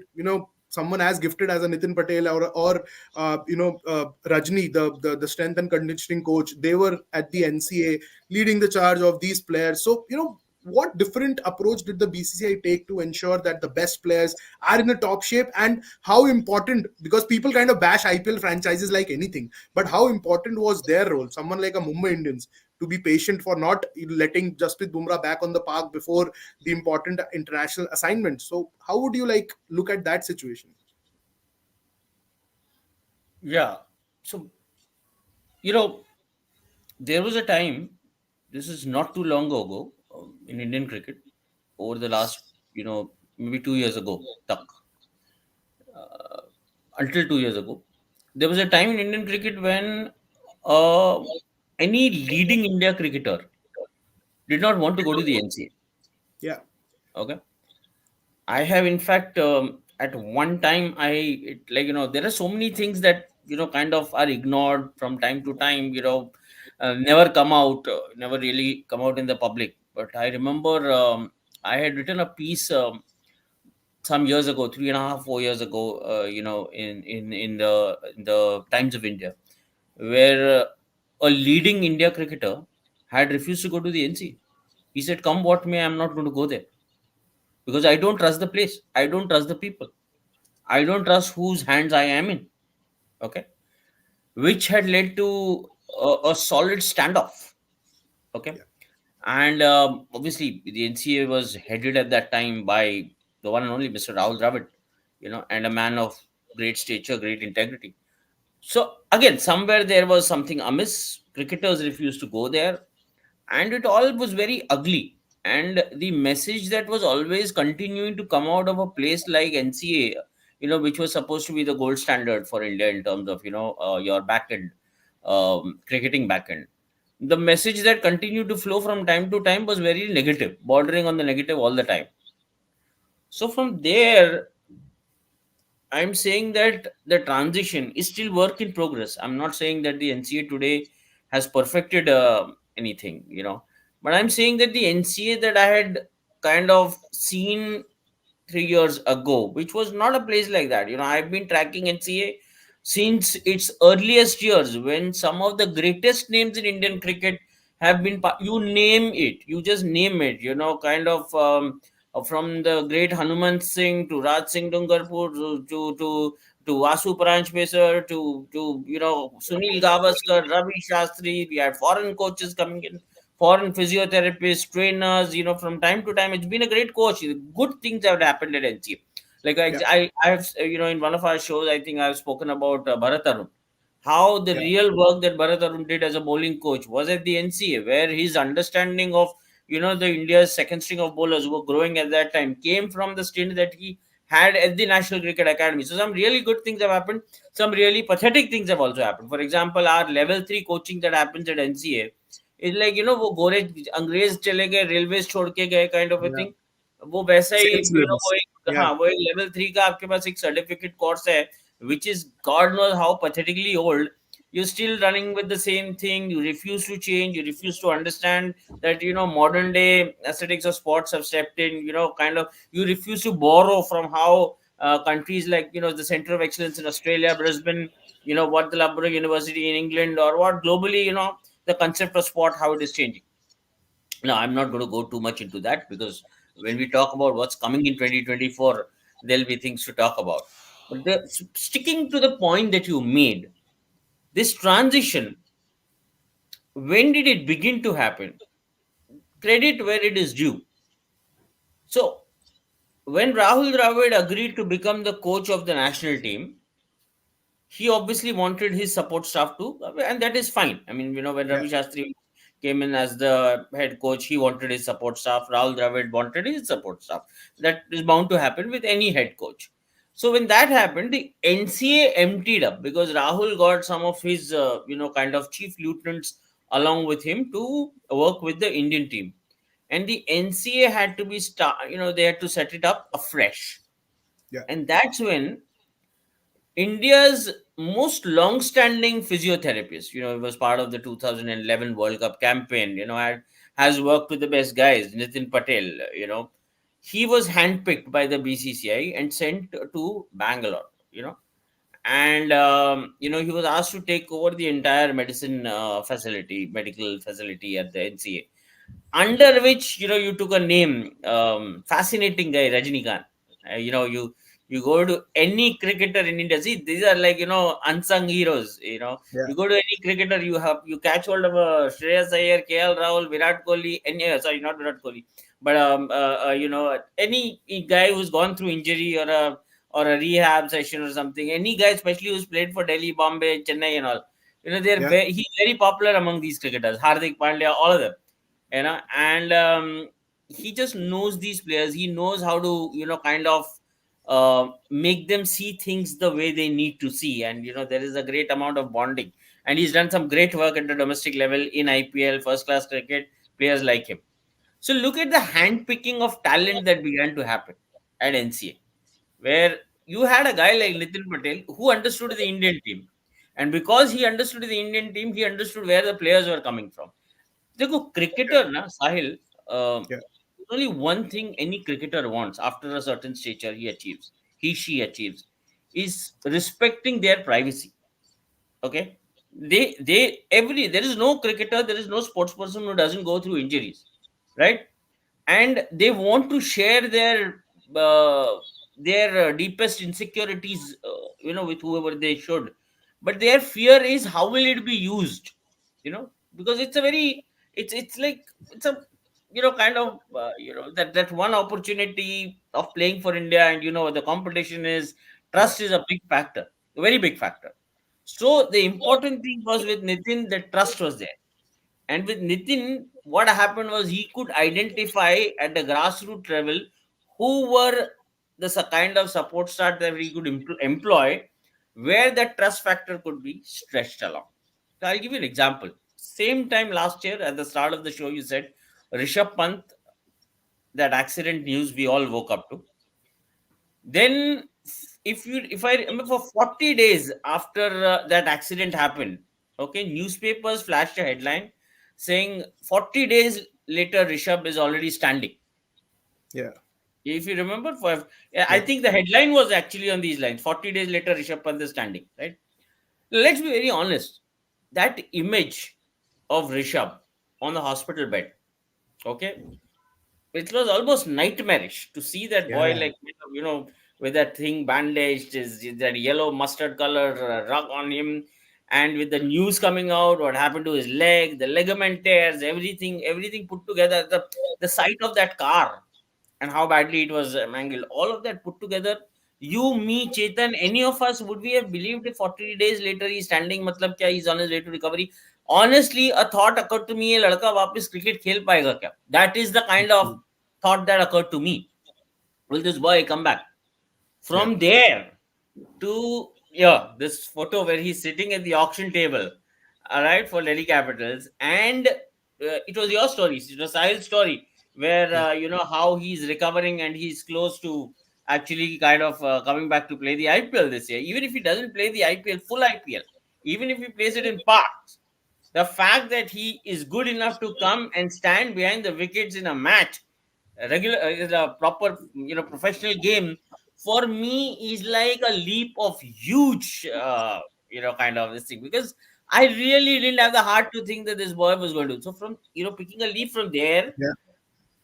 someone as gifted as a Nitin Patel or Rajni, the strength and conditioning coach, they were at the NCA leading the charge of these players. So, what different approach did the BCCI take to ensure that the best players are in the top shape, and how important, because people kind of bash IPL franchises like anything, but how important was their role? Someone like a Mumbai Indians, to be patient for not letting Jasprit Bumrah back on the park before the important international assignment. So how would you look at that situation? Yeah. So, you know, there was a time, this is not too long ago, in Indian cricket, over the last, maybe 2 years ago, until 2 years ago, there was a time in Indian cricket when uh, any leading India cricketer did not want to go to the Yeah. NCA. Okay. I have, in fact, at one time, there are so many things that, kind of are ignored from time to time, never come out, never really come out in the public. But I remember I had written a piece some years ago, 3.5, 4 years ago, in the Times of India, where a leading India cricketer had refused to go to the NCA. He said, "Come what may, I'm not going to go there because I don't trust the place. I don't trust the people. I don't trust whose hands I am in." Okay, which had led to a solid standoff. Okay, Yeah. and obviously the NCA was headed at that time by the one and only Mr. Rahul Dravid, and a man of great stature, great integrity. So again, somewhere there was something amiss. Cricketers refused to go there, and it all was very ugly. And the message that was always continuing to come out of a place like NCA, which was supposed to be the gold standard for India in terms of your back end, cricketing back end. The message that continued to flow from time to time was very negative, bordering on the negative all the time. So from there, I'm saying that the transition is still work in progress. I'm not saying that the NCA today has perfected anything, but I'm saying that the NCA that I had kind of seen 3 years ago, which was not a place like that. I've been tracking NCA since its earliest years when some of the greatest names in Indian cricket have been, you name it, you just name it, kind of. From the great Hanuman Singh to Raj Singh Dungarpur to Vasu Paranchpesar to Sunil Gavaskar, Ravi Shastri. We had foreign coaches coming in, foreign physiotherapists, trainers. From time to time, it's been a great coach. Good things have happened at NCA. Like Yeah. I have in one of our shows, I think I've spoken about Bharat Arun. How the Yeah. real work that Bharat Arun did as a bowling coach was at the NCA, where his understanding of the India's second string of bowlers who were growing at that time came from the stint that he had at the National Cricket Academy. So some really good things have happened. Some really pathetic things have also happened. For example, our level 3 coaching that happens at NCA is like वो गोरे अंग्रेज चले गए railway छोड़ के गए kind of a Yeah. thing. वो वैसा ही Same वो syllabus. एक Yeah. हाँ वो एक level 3 का आपके पास एक सर्टिफिकेट कोर्स है which is God knows how pathetically old. You're still running with the same thing. You refuse to change. You refuse to understand that modern day aesthetics of sports have stepped in. Kind of you refuse to borrow from how countries like the Center of Excellence in Australia, Brisbane, what the Loughborough University in England, or what globally, the concept of sport, how it is changing. Now, I'm not going to go too much into that, because when we talk about what's coming in 2024, there'll be things to talk about. But sticking to the point that you made, this transition, when did it begin to happen? Credit where it is due. So, when Rahul Dravid agreed to become the coach of the national team, he obviously wanted his support staff to, and that is fine. I mean, when Yeah, Ravi Shastri came in as the head coach, he wanted his support staff. Rahul Dravid wanted his support staff. That is bound to happen with any head coach. So when that happened, the NCA emptied up, because Rahul got some of his, kind of chief lieutenants along with him to work with the Indian team, and the NCA had to be they had to set it up afresh, yeah, and that's when India's most long-standing physiotherapist, was part of the 2011 World Cup campaign, has worked with the best guys, Nitin Patel, he was handpicked by the BCCI and sent to Bangalore, and, he was asked to take over the entire medical facility at the NCA, under which you took a name, fascinating guy, Rajinikanth. You go to any cricketer in India. See, these are like unsung heroes. yeah, You go to any cricketer, you catch hold of Shreyas Iyer, KL Rahul, Virat Kohli, any sorry, not Virat Kohli, but any guy who's gone through injury, or a rehab session or something. Any guy, especially who's played for Delhi, Bombay, Chennai, and all. yeah, He's very popular among these cricketers. Hardik Pandya, all of them, and he just knows these players. He knows how to kind of make them see things the way they need to see, and there is a great amount of bonding, and he's done some great work at the domestic level in IPL, first class cricket, players like him. So look at the handpicking of talent that began to happen at NCA, where you had a guy like Nitin Patel who understood the Indian team, and because he understood the Indian team, he understood where the players were coming from. देखो cricketer ना Sahil, yeah, only one thing any cricketer wants after a certain stature she achieves, is respecting their privacy. Okay, there is no cricketer, there is no sports person who doesn't go through injuries, right? And they want to share uh, their deepest insecurities, with whoever they should, but their fear is how will it be used, because it's a very, it's like, it's a, kind of, that one opportunity of playing for India, and the competition is, yeah, trust is a big factor, a very big factor. So the important thing was with Nitin, that trust was there. And with Nitin, what happened was he could identify at the grassroots level who were the kind of support staff that he could employ, where that trust factor could be stretched along. So I'll give you an example. Same time last year, at the start of the show, you said Rishabh Pant, that accident news we all woke up to. Then, if I remember, for 40 days after that accident happened, okay, newspapers flashed a headline saying 40 days later Rishabh is already standing. yeah, If you remember, for, yeah, I yeah, think the headline was actually on these lines: 40 days later Rishabh Pant is standing. Right? Let's be very honest. That image of Rishabh on the hospital bed, okay, it was almost nightmarish to see that boy, yeah, like, with that thing bandaged, is that yellow mustard color rug on him, and with the news coming out what happened to his leg, the ligament tears, everything put together, the sight of that car and how badly it was mangled, all of that put together, you, me, Chetan, any of us, would we have believed if 40 days later he's standing, matlab kya, he's on his way to recovery? Honestly, a thought occurred to me, ye ladka वापस cricket खेल पाएगा क्या? That is the kind of thought that occurred to me. Will this boy come back? yeah, From there to, yeah, this photo where he's sitting at the auction table, all right, for Delhi Capitals, and it was your story, it was Sahil's story, where yeah, how he's recovering and he's close to actually kind of coming back to play the IPL this year. Even if he doesn't play the IPL, full IPL, even if he plays it in parts, the fact that he is good enough to come and stand behind the wickets in a match, a regular, is a proper, professional game, for me is like a leap of huge, kind of this thing, because I really didn't have the heart to think that this boy was going to. So from picking a leaf from there Yeah,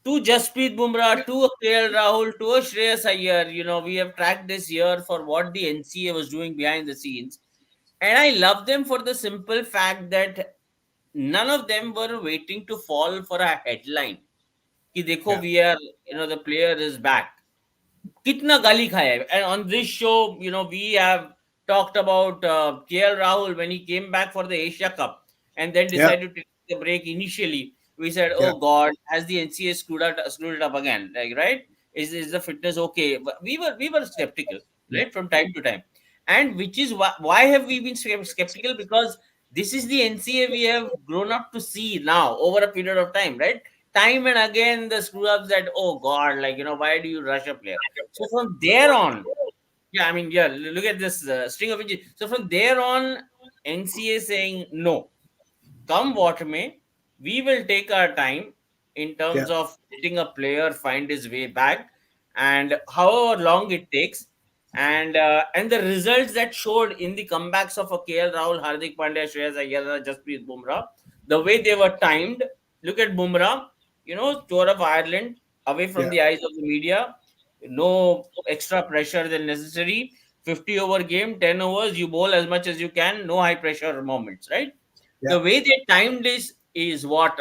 to Jasprit Bumrah to a KL Rahul to a Shreyas Iyer, we have tracked this year for what the NCA was doing behind the scenes, and I love them for the simple fact that none of them were waiting to fall for a headline. Ki dekho, yeah, we are, the player is back. कितना गाली खाया है. And on this show, we have talked about KL Rahul when he came back for the Asia Cup and then yeah, decided to take the break initially. We said, yeah, "Oh God, has the NCA screwed it up again?" Like, right? Is the fitness okay? But we were skeptical, yeah, right, from time to time, and which is why have we been skeptical? Because this is the NCA we have grown up to see now over a period of time, right? Time and again the screw ups that, oh God, like, why do you rush a player? So from there on, yeah, I mean, yeah, look at this string of injuries. So from there on, NCA saying no, come what may, we will take our time in yeah, terms of letting a player find his way back, and however long it takes, and the results that showed in the comebacks of a KL Rahul, Hardik Pandya, Shreyas Iyer, and Jasprit Bumrah, the way they were timed. Look at Bumrah, tour of Ireland, away from yeah, the eyes of the media, no extra pressure than necessary. 50 over game, 10 overs, you bowl as much as you can, no high pressure moments, right? yeah, The way they timed this is what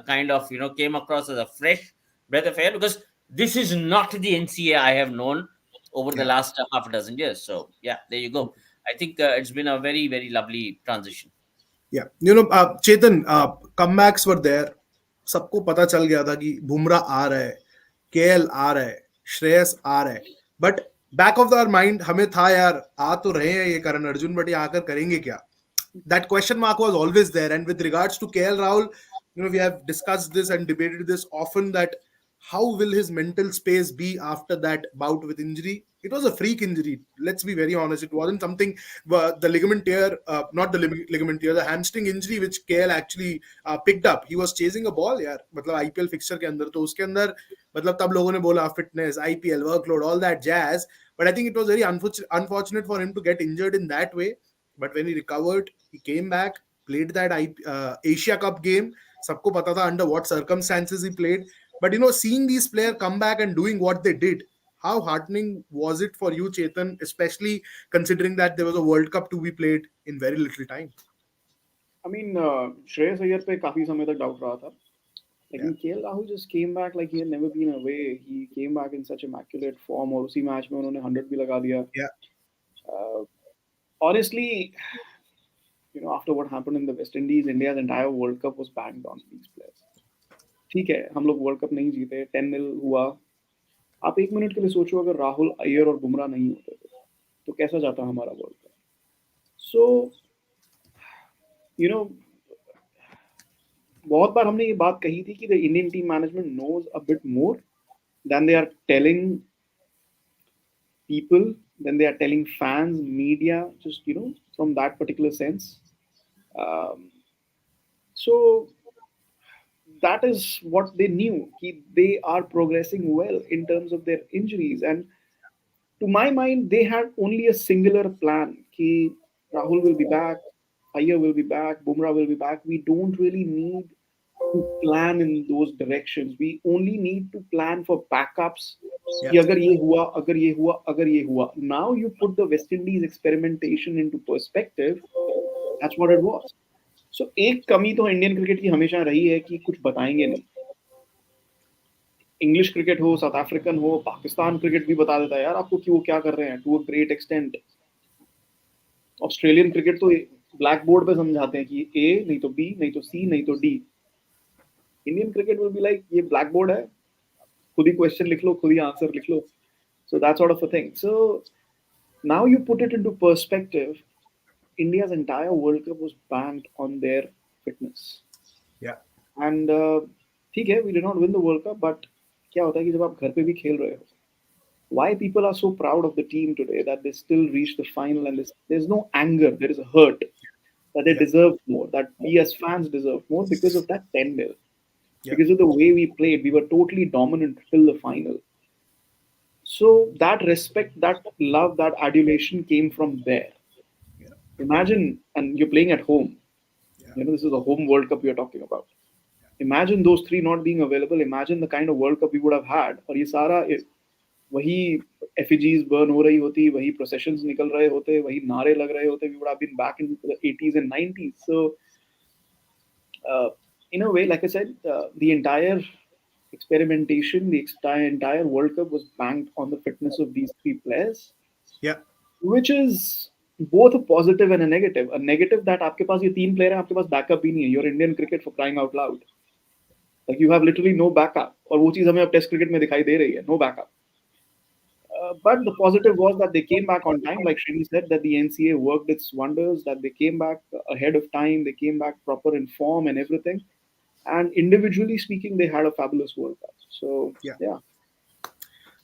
kind of came across as a fresh breath of air, because this is not the NCA I have known over the yeah. last half a dozen years. So yeah, there you go. I think it's been a very very lovely transition. Yeah, Chetan, comebacks were there. सबको पता चल गया था कि बुमराह आ रहा है, KL आ रहा है, श्रेयस आ रहा है. But back of our mind हमें था यार, आ तो रहे हैं ये करण अर्जुन, बट ये आकर करेंगे क्या? That question mark was always there. And with regards to KL Rahul, we have discussed this and debated this often, that how will his mental space be after that bout with injury? It was a freak injury. Let's be very honest. It wasn't something, the ligament tear, not the ligament tear, the hamstring injury which KL actually picked up. He was chasing a ball, यार. मतलब IPL fixture के अंदर, तो उसके अंदर मतलब तब लोगों ने बोला fitness, IPL, workload, all that jazz. But I think it was very unfortunate for him to get injured in that way. But when he recovered, he came back, played that Asia Cup game. सबको पता था under what circumstances he played. But seeing these players come back and doing what they did, how heartening was it for you, Chetan, especially considering that there was a World Cup to be played in very little time? I mean, Shreyas Iyer पे काफी समय तक doubt रहा था. Yeah, लेकिन KL Rahul just came back like he had never been away. He came back in such immaculate form, और उसी match में उन्होंने 100 भी लगा दिया. yeah, Uh, honestly, after what happened in the West Indies, India's entire World Cup was banged on these players. ठीक है, हम लोग वर्ल्ड कप नहीं जीते, 10-0 हुआ. आप एक मिनट के लिए सोचो, अगर राहुल, अय्यर और बुमराह नहीं होते तो कैसा जाता हमारा world cup. So you know बहुत बार हमने ये बात कही थी कि the Indian team management knows a bit more than they are telling people, then they are telling fans, media, just from that particular sense. Um, so that is what they knew. They are progressing well in terms of their injuries, and to my mind, they had only a singular plan. Ki Rahul will be back, Iyer will be back, Bumrah will be back. We don't really need to plan in those directions. We only need to plan for backups. yeah, कि अगर ये हुआ, अगर ये हुआ, अगर ये हुआ. Now you put the West Indies experimentation into perspective. That's what it was. So एक कमी तो इंडियन क्रिकेट की हमेशा रही है कि कुछ बताएंगे नहीं. इंग्लिश क्रिकेट हो, साउथ अफ्रीकन हो, पाकिस्तान क्रिकेट भी बता देता है यार आपको कि वो क्या कर रहे हैं to a great extent. Australian cricket तो ब्लैक बोर्ड पे समझाते हैं कि ए नहीं तो बी नहीं तो सी नहीं तो D. Indian cricket will be like ये ब्लैक बोर्ड है, खुद ही क्वेश्चन लिख लो, खुद ही आंसर लिख लो. So that sort of a thing. So now you put it into perspective. India's entire World Cup was banked on their fitness. yeah, And ठीक है, we did not win the World Cup, but क्या होता है कि जब आप घर पे भी खेल रहे हो, why people are so proud of the team today that they still reach the final, and there's no anger, there is a hurt that they yeah, deserve more, that we as fans deserve more because of that 10-0. yeah, Because of the way we played, we were totally dominant till the final. So that respect, that love, that adulation came from there. yeah. Imagine, and you're playing at home. Yeah. This is a home World Cup we are talking about. Imagine those three not being available. Imagine the kind of World Cup we would have had. और ये सारा वही effigies burn हो रही होती, वही processions निकल रहे होते, वही नारे लग रहे होते. We would have been back in the 80s and 90s. So, uh, in a way, like I said, the entire experimentation, the entire World Cup was banked on the fitness of these three players, Yeah. which is both a positive and a negative. A negative that आपके पास ये तीन player हैं, आपके पास backup भी नहीं है. You're Indian cricket for crying out loud. Like you have literally no backup. और वो चीज हमें अब टेस्ट क्रिकेट में दिखाई दे रही है. No backup. But the positive was that they came back on time. Like Srini said, that the NCA worked its wonders. That they came back ahead of time. They came back proper in form and everything. And individually speaking, they had a fabulous World Cup. So Yeah. yeah,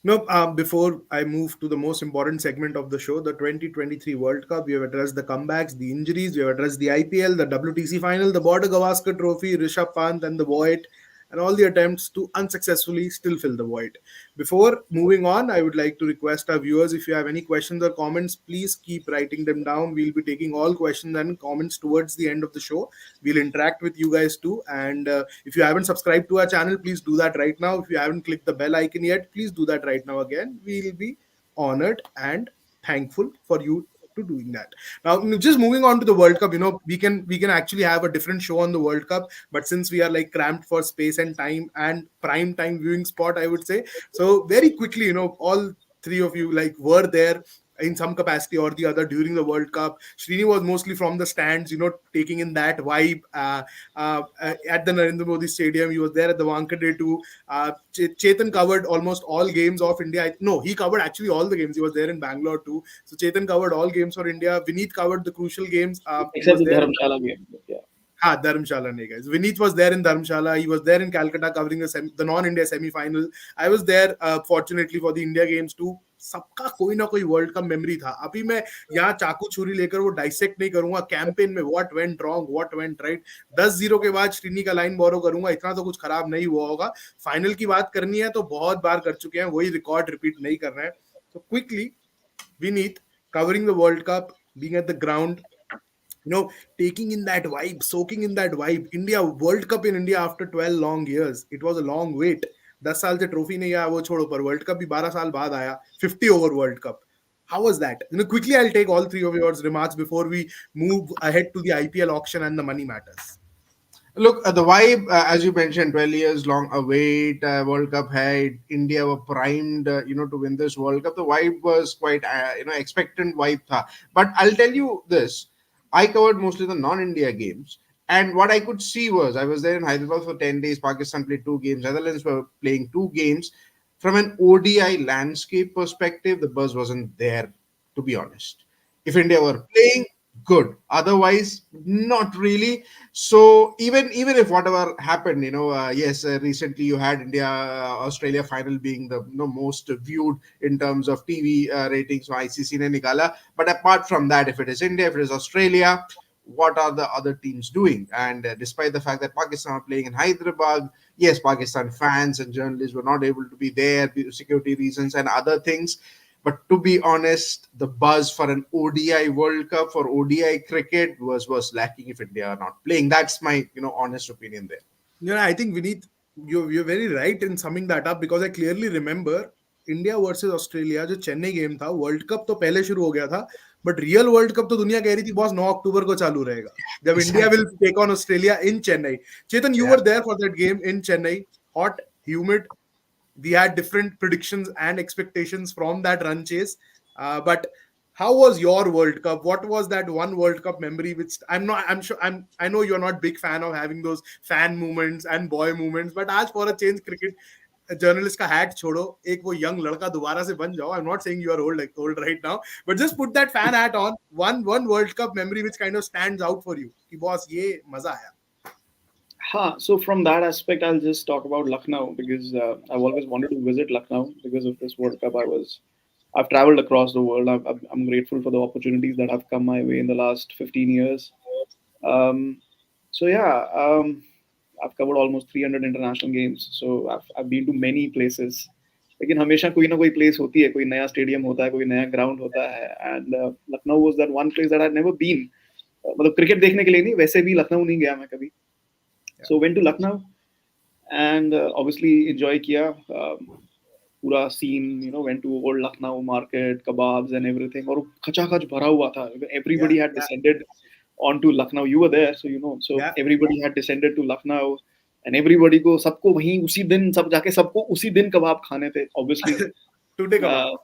No, before I move to the most important segment of the show, the 2023 World Cup, we have addressed the comebacks, the injuries, we have addressed the IPL, the WTC final, the Border Gavaskar Trophy, Rishabh Pant, and the void, and all the attempts to unsuccessfully still fill the void. Before moving on, I would like to request our viewers, if you have any questions or comments, please keep writing them down. We'll be taking all questions and comments towards the end of the show. We'll interact with you guys too. And if you haven't subscribed to our channel, please do that right now. If you haven't clicked the bell icon yet, please do that right now again. We'll be honored and thankful for you to doing that. Now, just moving on to the World Cup, we can actually have a different show on the World Cup, but since we are like cramped for space and time and prime time viewing spot, I would say. So very quickly, all three of you like were there in some capacity or the other during the World Cup. Srini was mostly from the stands, taking in that vibe at the Narendra Modi Stadium. He was there at the Wankhede too. Chetan covered almost all games of India. No, he covered actually all the games. He was there in Bangalore too. So Chetan covered all games for India. Vineet covered the crucial games. He except was the there. Dharamshala game. But yeah. Dharamshala nahi guys. Vineet was there in Dharamshala. He was there in Calcutta covering the non-India semi-final. I was there fortunately for the India games too. सबका कोई ना कोई world cup memory था. अभी मैं यहाँ चाकू छुरी लेकर वो डाइसेक्ट नहीं करूंगा कैंपेन में what went wrong what went right. 10-0 के बाद श्रीनी का लाइन बोरो करूंगा. इतना तो कुछ खराब नहीं हुआ होगा. फाइनल की बात करनी है तो बहुत बार कर चुके हैं. वही रिकॉर्ड रिपीट नहीं कर रहे हैं. तो quickly Vineet covering the World Cup, being at the ground, taking in that vibe, soaking in that vibe. India World Cup in India after 12 long years. It was a long wait. 10 साल से trophy नहीं आया वो छोड़ो पर world cup भी 12 साल बाद आया 50 over world cup. How was that? Quickly I'll take all three of your remarks before we move ahead to the IPL auction and the money matters. Look, the vibe, as you mentioned, 12 years long await, World Cup had India were primed, to win this World Cup. The vibe was quite, expectant vibe tha. But I'll tell you this, I covered mostly the non-India games. And what I could see was, I was there in Hyderabad for 10 days. Pakistan played two games. Netherlands were playing two games. From an ODI landscape perspective, the buzz wasn't there, to be honest. If India were playing, good. Otherwise, not really. So even if whatever happened, yes, recently you had India Australia final being the most viewed in terms of TV ratings. So ICC ne nikala. But apart from that, if it is India, if it is Australia, what are the other teams doing? And despite the fact that Pakistan are playing in Hyderabad, yes, Pakistan fans and journalists were not able to be there due to security reasons and other things. But to be honest, the buzz for an ODI World Cup for ODI cricket was lacking if India are not playing. That's my honest opinion there. I think Vineet, you're very right in summing that up because I clearly remember India versus Australia जो Chennai game था. World cup तो पहले शुरू हो गया था but real world cup तो दुनिया कह रही थी बॉस 9 अक्टूबर को चालू रहेगा जब India will take on Australia in Chennai. Chetan, you were there for that game in Chennai. Hot, humid. We had different predictions and expectations from that run chase. But how was your World Cup? What was that one World Cup memory? Which I know you're not big fan of having those fan moments and boy moments. But आज for a change, cricket journalist का hat छोड़ो, एक वो young लड़का दोबारा से बन जाओ. I am not saying you are old right now, but just put that fan hat on. One world cup memory which kind of stands out for you कि बॉस ये मजा आया. So from that aspect, I'll just talk about Lucknow because I've always wanted to visit Lucknow because of this World Cup. I've traveled across the world. I'm grateful for the opportunities that have come my way in the last 15 years. Um, so yeah, I've covered almost 300 international games. So I've been to many places. लेकिन हमेशा कोई ना कोई place होती है, कोई नया stadium होता है, कोई नया ग्राउंड होता है. And Lucknow was that one place that I never been. मतलब क्रिकेट देखने के लिए नहीं, वैसे भी लखनऊ नहीं गया मैं कभी. Yeah. So went to Lucknow and obviously enjoy किया. पूरा scene, went to old Lucknow market, kebabs and everything, और खचाखच भरा हुआ था. Yeah. Everybody had Yeah. Descended onto Lucknow. You were there, so So Yeah. everybody had descended to Lucknow, and everybody को सबको वहीं उसी दिन, सब जाके सबको उसी दिन कबाब खाने थे, obviously. Today kebab. uh,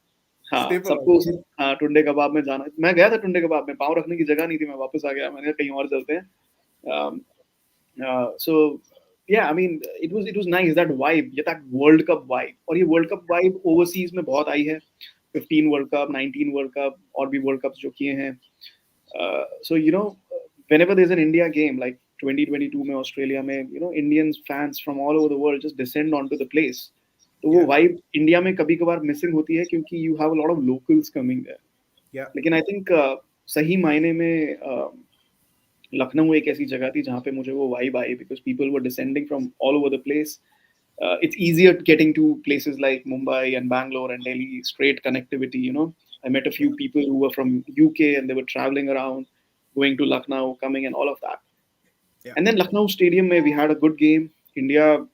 हाँ, Staple सबको almost. उसी, हाँ, टुंडे कबाब में जाना. मैं गया था टुंडे कबाब में, पाँव रखने की जगह नहीं थी, मैं वापस आ गया. मैंने कहा कहीं और चलते हैं. um, so yeah, I mean, it was nice, that vibe, ये that World Cup vibe. और ये World Cup vibe overseas में बहुत आई है. 15 World Cup, 19 World Cup, और भी World Cups जो किए हैं. So whenever there's an India game like 2022 में ऑस्ट्रेलिया में, Indian fans from all over the world just descend onto the place. तो वो Yeah. vibe इंडिया में कभी कभार मिसिंग होती है, क्योंकि you have a lot of locals coming there. Yeah. लेकिन I think सही मायने में लखनऊ एक ऐसी जगह थी जहाँ पे मुझे वो vibe I, because people were descending from all over the place. It's easier getting to places like Mumbai and Bangalore and Delhi, straight connectivity. I met a few people who were from UK and they were traveling around, going to Lucknow, coming, and all of that. Yeah. And then Lucknow Stadium, where we had a good game. India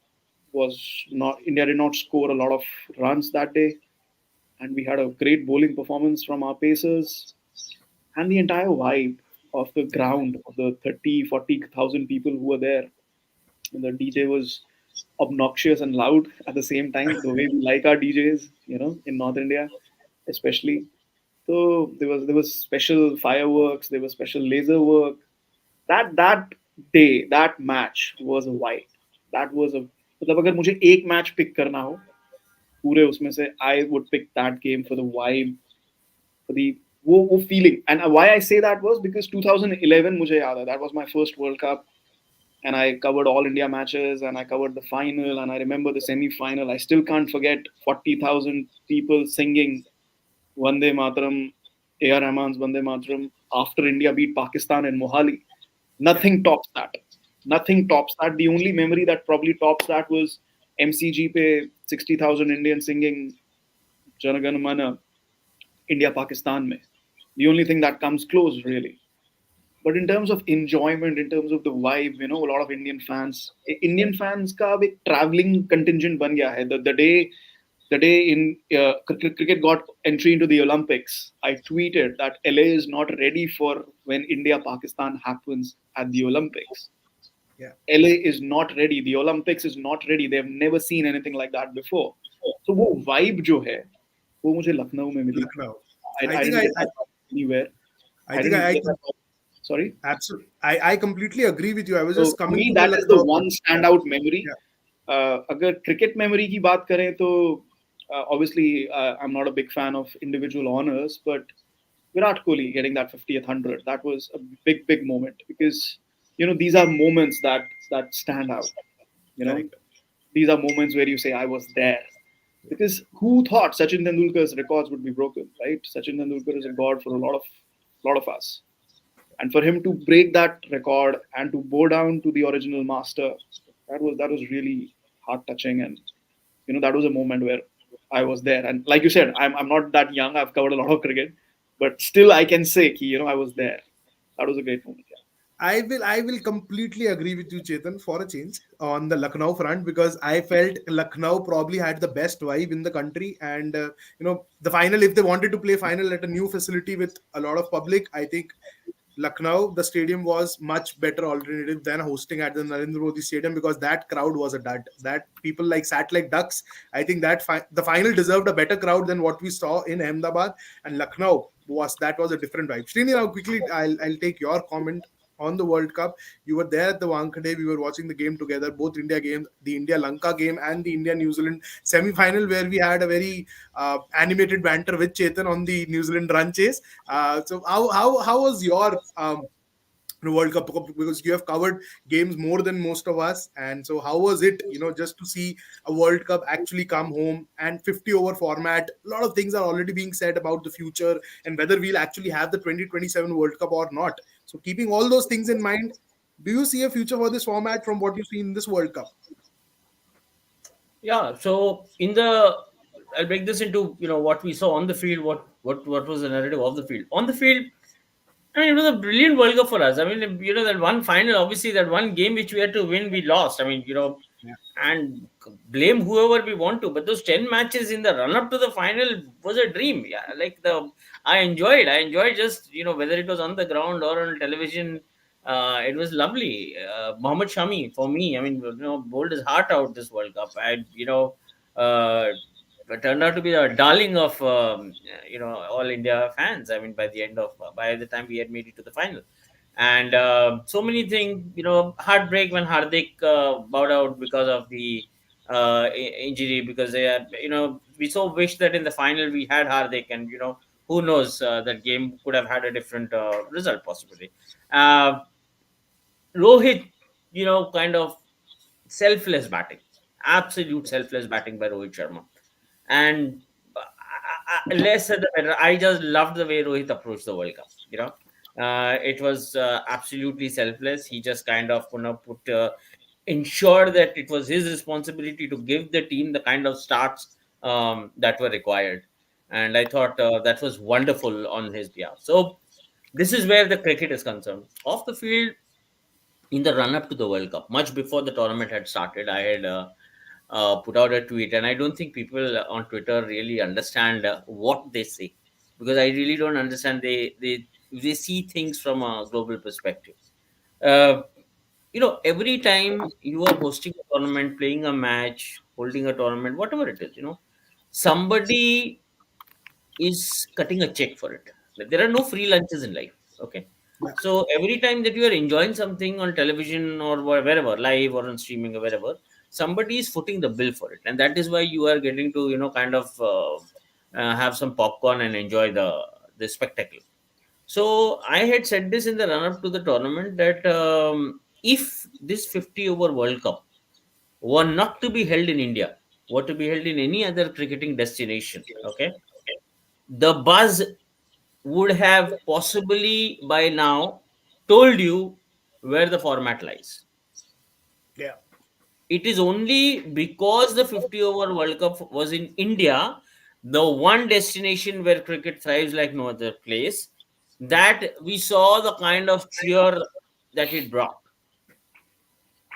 did not score a lot of runs that day, and we had a great bowling performance from our pacers. And the entire vibe of the ground, of the 30,000-40,000 people who were there. And the DJ was obnoxious and loud at the same time, the way we like our DJs, in North India, especially. So there was special fireworks, there was special laser work. That day, that match was a vibe. That was a, मतलब अगर मुझे एक match pick करना हो पूरे उसमें से, I would pick that game for the vibe, for the वो feeling. And why I say that was because 2011 मुझे याद है, that was my first World Cup, and I covered all India matches, and I covered the final, and I remember the semi-final. I still can't forget 40,000 people singing Vande Mataram, A.R. Rahman's Vande Mataram, after India beat Pakistan in Mohali. Nothing tops that. Nothing tops that. The only memory that probably tops that was MCG pe 60,000 Indians singing Jana Gana Mana, India Pakistan mein. The only thing that comes close, really. But in terms of enjoyment, in terms of the vibe, a lot of Indian fans का अब एक traveling contingent बन गया है. The day in cricket got entry into the Olympics, I tweeted that LA is not ready for when India Pakistan happens at the Olympics. Yeah. LA is not ready. The Olympics is not ready. They have never seen anything like that before. So वो vibe जो है, वो मुझे लखनऊ में मिली. Lucknow. I I think didn't get that anywhere. I think didn't I get that. Sorry. absolutely I completely agree with you. I was So just to coming me, to that the is the Lucknow. one standout memory. Yeah. अगर cricket memory की बात करें तो obviously I'm not a big fan of individual honors, but Virat Kohli getting that 50th 100, that was a big moment, because these are moments that stand out. Correct. These are moments where you say I was there. Because who thought Sachin Tendulkar's records would be broken, right? Sachin Tendulkar is a god for a lot of us. And for him to break that record and to bow down to the original master, that was really heart touching. And that was a moment where I was there. And like you said, I'm not that young. I've covered a lot of cricket, but still I can say I was there. That was a great moment. Yeah. I will completely agree with you, Chetan, for a change on the Lucknow front, because I felt Lucknow probably had the best vibe in the country. And the final, if they wanted to play final at a new facility with a lot of public, I think Lucknow, the stadium was much better alternative than hosting at the Narendra Modi Stadium, because that crowd was a dud. That people sat like ducks. I think that the final deserved a better crowd than what we saw in Ahmedabad, and Lucknow was a different vibe. Srini, now quickly, I'll take your comment on the World Cup. You were there at the Wankhede. We were watching the game together, both India games, the India Lanka game and the India New Zealand semi-final, where we had a very animated banter with Chetan on the New Zealand run chase. So how was your World Cup, because you have covered games more than most of us, and so how was it, just to see a World Cup actually come home, and 50 over format? A lot of things are already being said about the future and whether we'll actually have the 2027 World Cup or not. So keeping all those things in mind, do you see a future for this format from what you see in this World Cup? Yeah, so in the I'll break this into what we saw on the field. What was the narrative of the field? On the field, I mean, it was a brilliant World Cup for us. I mean, that one final, obviously, that one game which we had to win, we lost. I mean, and blame whoever we want to, but those 10 matches in the run up to the final was a dream. Yeah, like I enjoyed just, whether it was on the ground or on television. It was lovely. Mohammad Shami, for me, I mean, bowled his heart out this World Cup. Uh, turned out to be a darling of all India fans. I mean, by the time we had made it to the final, and so many things. Heartbreak when Hardik bowed out because of the injury, because they had, we so wish that in the final we had Hardik, and who knows, that game could have had a different result possibly. Uh, Rohit, kind of selfless batting, absolute selfless batting by Rohit Sharma, and less said the better. I just loved the way Rohit approached the World Cup. It was absolutely selfless. He just kind of ensure that it was his responsibility to give the team the kind of starts that were required, and I thought that was wonderful on his behalf. So this is where the cricket is concerned. Off the field, in the run up to the World Cup, much before the tournament had started, I had put out a tweet, and I don't think people on Twitter really understand what they say, because I really don't understand. They see things from a global perspective. Uh, every time you are hosting a tournament, playing a match, holding a tournament, whatever it is, somebody is cutting a check for it. Like, there are no free lunches in life. Okay. Yeah. So every time that you are enjoying something on television or wherever, live or on streaming or wherever, somebody is footing the bill for it, and that is why you are getting to kind of have some popcorn and enjoy the spectacle. So I had said this in the run up to the tournament that if this 50 over World Cup were not to be held in India, were to be held in any other cricketing destination, okay, the buzz would have possibly by now told you where the format lies. Yeah. It is only because the 50 over World Cup was in India, the one destination where cricket thrives like no other place, that we saw the kind of cheer that it brought.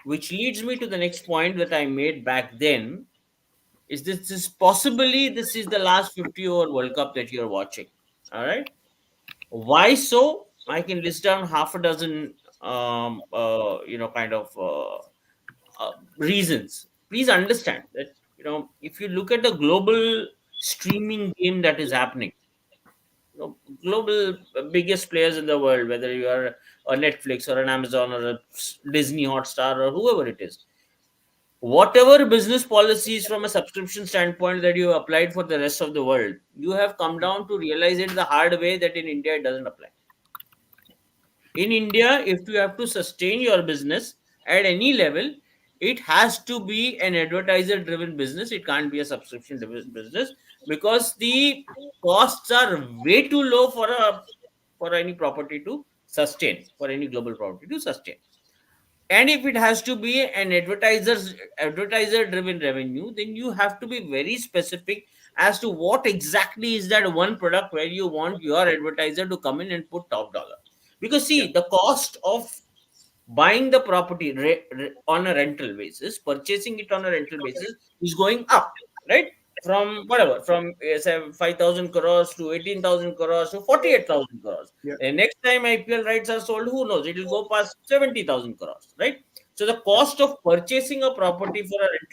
Which leads me to the next point that I made back then, is this is possibly this is the last 50 over World Cup that you're watching. All right. Why so? I can list down half a dozen kind of reasons. Please understand that if you look at the global streaming game that is happening, global biggest players in the world, whether you are a Netflix or an Amazon or a Disney Hotstar or whoever it is, whatever business policies from a subscription standpoint that you have applied for the rest of the world, you have come down to realize it the hard way that in India it doesn't apply. In India, if you have to sustain your business at any level, it has to be an advertiser driven business. It can't be a subscription driven business, because the costs are way too low for any property to sustain, for any global property to sustain. And if it has to be an advertiser driven revenue, then you have to be very specific as to what exactly is that one product where you want your advertiser to come in and put top dollar. Because Yeah. see, the cost of buying the property on a rental basis, purchasing it on a rental basis, is going up, right? From whatever, from say 5,000 crores to 18,000 crores to 48,000 crores. Yeah. And next time IPL rights are sold, who knows? It will go past 70,000 crores, right? So the cost of purchasing a property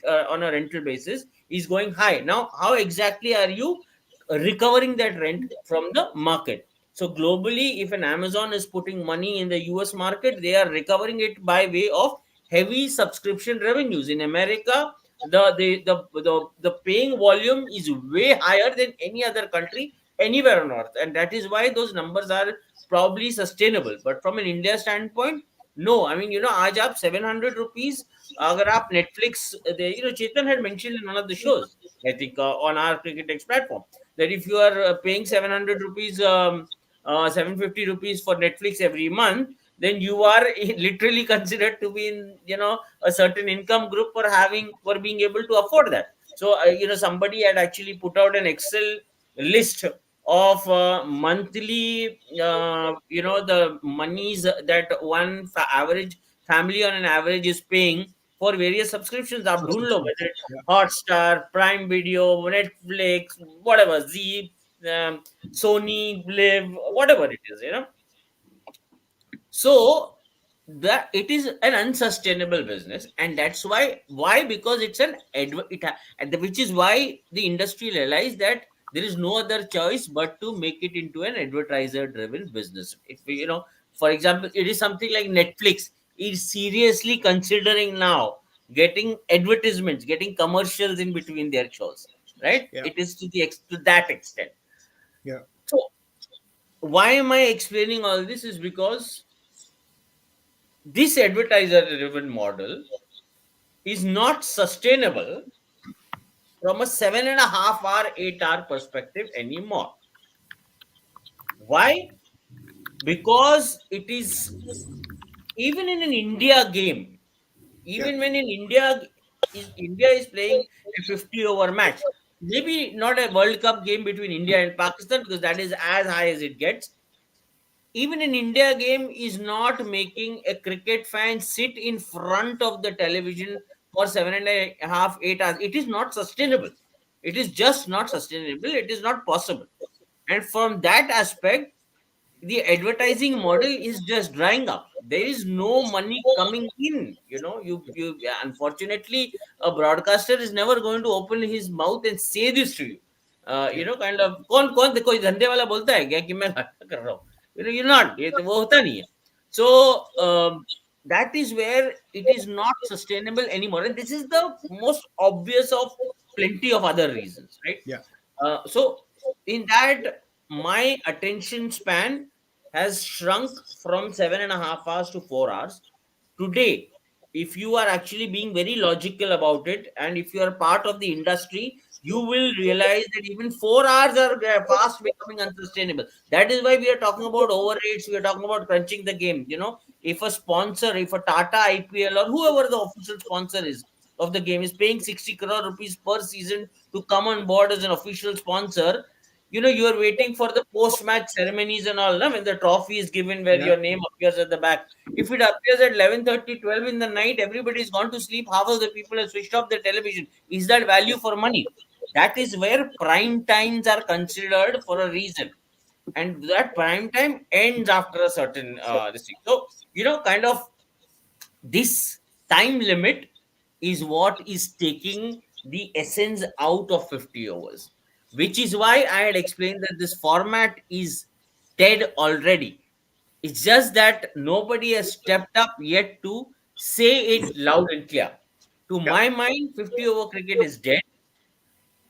on a rental basis is going high. Now, how exactly are you recovering that rent from the market? So globally, if an Amazon is putting money in the US market, they are recovering it by way of heavy subscription revenues. In America, the paying volume is way higher than any other country anywhere on earth, and that is why those numbers are probably sustainable. But from an India standpoint, no. I mean, आज आप 700 rupees अगर आप Netflix, Chetan had mentioned in one of the shows, I think, on our CricketNext platform, that if you are paying 700 rupees, 750 rupees for Netflix every month, then you are literally considered to be in a certain income group for being able to afford that. So somebody had actually put out an Excel list of monthly the monies that one average family on an average is paying for various subscriptions. आप ढूंढ लो, whether Subscriptions. it's Yeah. Hotstar, Prime Video, Netflix, whatever, Z, Sony, Live, whatever it is. So that it is an unsustainable business, and that's why because it's an which is why the industry realized that there is no other choice but to make it into an advertiser driven business. If for example, it is something like Netflix is seriously considering now getting advertisements, getting commercials in between their shows, right? Yeah. It is to that extent. Yeah. So why am I explaining all this? Is because this advertiser driven model is not sustainable from a 7.5 hour, 8 hour perspective anymore. Why? Because it is, even in an India game, Yeah. even when in India is playing a 50 over match, maybe not a World Cup game between India and Pakistan because that is as high as it gets. Even an India game is not making a cricket fan sit in front of the television for 7.5, 8 hours. It is not sustainable. It is just not sustainable. It is not possible. And from that aspect, the advertising model is just drying up. There is no money coming in. You unfortunately, a broadcaster is never going to open his mouth and say this to you. Yeah. Kind of कौन कौन कोई धंधे वाला बोलता है क्या कि मैं घाटा कर रहा हूँ? You're not. ये तो वो होता नहीं है. So that is where it is not sustainable anymore, and this is the most obvious of plenty of other reasons, right? Yeah. So in that, my attention span has shrunk from 7.5 hours to 4 hours. Today, if you are actually being very logical about it, and if you are part of the industry, you will realize that even 4 hours are fast becoming unsustainable. That is why we are talking about overrates. We are talking about crunching the game. If a sponsor, if a Tata IPL or whoever the official sponsor is of the game is paying 60 crore rupees per season to come on board as an official sponsor, you are waiting for the post-match ceremonies and all, no? When the trophy is given where Yeah. your name appears at the back. If it appears at 11:30, 12 in the night, everybody's gone to sleep, half of the people have switched off their television. Is that value for money? That is where prime times are considered for a reason. And that prime time ends after a certain this thing. So, kind of this time limit is what is taking the essence out of 50 overs, which is why I had explained that this format is dead already. It's just that nobody has stepped up yet to say it loud and clear. To Yeah. my mind, 50 over cricket is dead.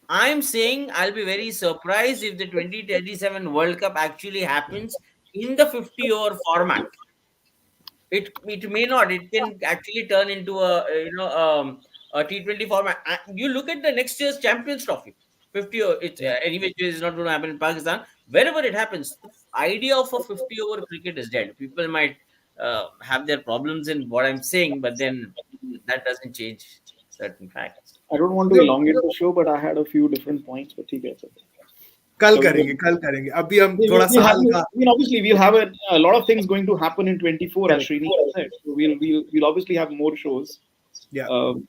I'm saying I'll be very surprised if the 2027 World Cup actually happens in the 50 over format. It may not. It can actually turn into a T20 format. You look at the next year's Champions Trophy. 50 over, it's Yeah. anyway it is not going to happen in Pakistan. Wherever it happens, the idea of a 50 over cricket is dead. People might have their problems in what I'm saying, but then that doesn't change certain facts. I don't want to No, elongate the show, but I had a few different points. But ठीक है, it's okay. कल So करेंगे, कल करेंगे. अभी हम we, थोड़ा we'll have, साल का. I mean, obviously, we'll have a lot of things going to happen in 24, as Correct. Srini said. So we'll obviously have more shows. Yeah. Um,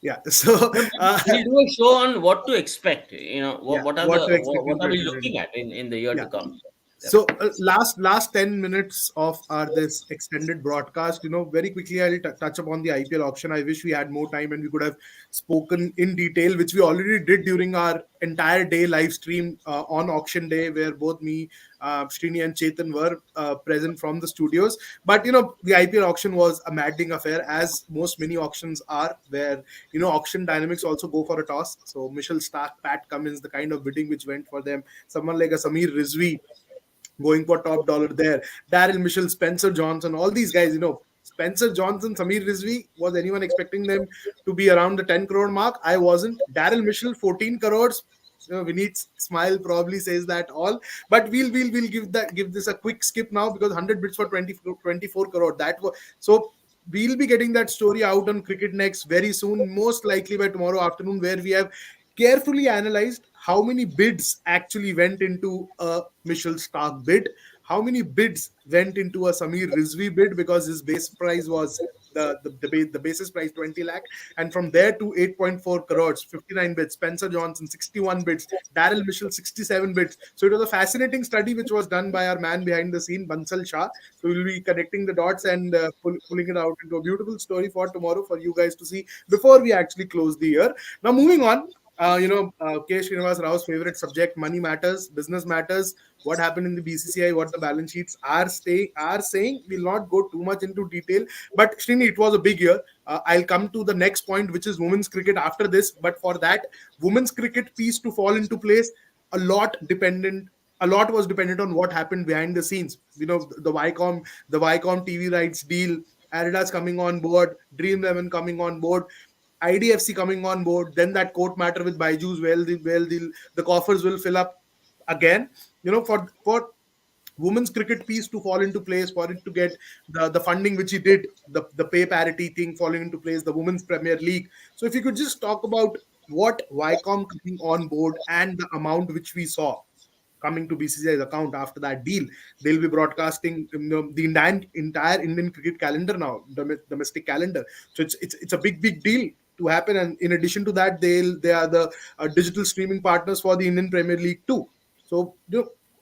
Yeah. So We'll do a show on what to expect. yeah, what are what to expect in what are we 2020. looking at in the year Yeah. to come? So last 10 minutes of our this extended broadcast, very quickly I'll touch upon the IPL auction. I wish we had more time and we could have spoken in detail, which we already did during our entire day live stream on auction day, where both me, Srini and Chetan were present from the studios. But the IPL auction was a maddening affair, as most many auctions are, where auction dynamics also go for a toss. So Mitchell Stark, Pat Cummins, the kind of bidding which went for them, someone like a Samir Rizvi going for top dollar there. Daryl Mitchell, Spencer Johnson, all these guys, Spencer Johnson, Samir Rizvi, was anyone expecting them to be around the 10 crore mark? I wasn't. Daryl Mitchell, 14 crores. Vineet's smile probably says that all. But we'll give this a quick skip now, because 100 bids for 24 crore. That was so. we'll be getting that story out on Cricket Next very soon, most likely by tomorrow afternoon, where we have carefully analyzed how many bids actually went into a Mitchell Stark bid, how many bids went into a Samir Rizvi bid, because his base price was the basis price 20 lakh, and from there to 8.4 crores, 59 bids, Spencer Johnson 61 bids, Daryl Mitchell 67 bids. So it was a fascinating study which was done by our man behind the scene, Bansal Shah. So we'll be connecting the dots and pulling it out into a beautiful story for tomorrow for you guys to see before we actually close the year. Now, moving on, K. Srinivas Rao's favorite subject, money matters, business matters. What happened in the BCCI, what the balance sheets are saying. We'll not go too much into detail, but Srini, it was a big year. I'll come to the next point, which is women's cricket after this. But for that, women's cricket piece to fall into place, a lot dependent a lot was dependent on what happened behind the scenes. The Viacom TV rights deal, Adidas coming on board, Dream 11 coming on board, IDFC coming on board, then that court matter with Byju's, the coffers will fill up again. For women's cricket piece to fall into place, for it to get the funding which he did, the pay parity thing falling into place, the women's Premier League. So if you could just talk about what Viacom coming on board and the amount which we saw coming to BCCI's account after that deal. They'll be broadcasting the entire Indian cricket calendar now, domestic calendar. So it's a big deal to happen. And in addition to that, they are the digital streaming partners for the Indian Premier League too. So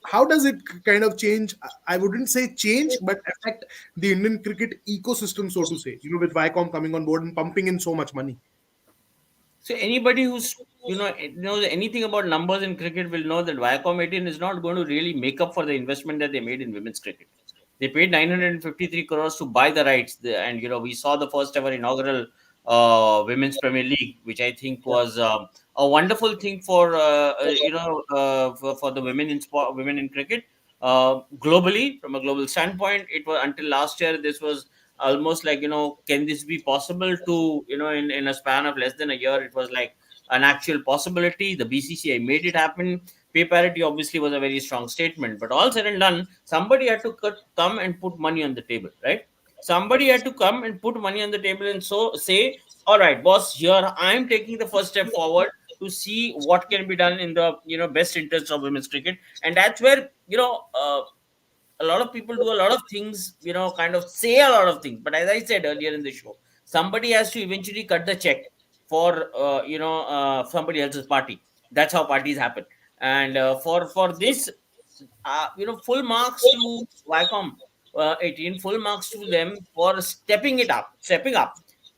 how does it kind of change? I wouldn't say change, but affect the Indian cricket ecosystem, so to say. With Viacom coming on board and pumping in so much money. So anybody who's knows anything about numbers in cricket will know that Viacom 18 is not going to really make up for the investment that they made in women's cricket. They paid 953 crores to buy the rights, and we saw the first ever inaugural women's Premier League, which I think was a wonderful thing for for the women in sport, women in cricket globally. From a global standpoint, it was until last year. This was almost like, can this be possible to, in a span of less than a year, it was like an actual possibility. The BCCI made it happen. Pay parity obviously was a very strong statement, but all said and done, somebody had to come and put money on the table, right? Somebody had to come and put money on the table and so say, all right, boss, here I'm taking the first step forward to see what can be done in the best interest of women's cricket. And that's where a lot of people do a lot of things, kind of say a lot of things. But as I said earlier in the show, somebody has to eventually cut the check for, somebody else's party. That's how parties happen. And for this, full marks to Viacom 18, full marks to them for stepping up,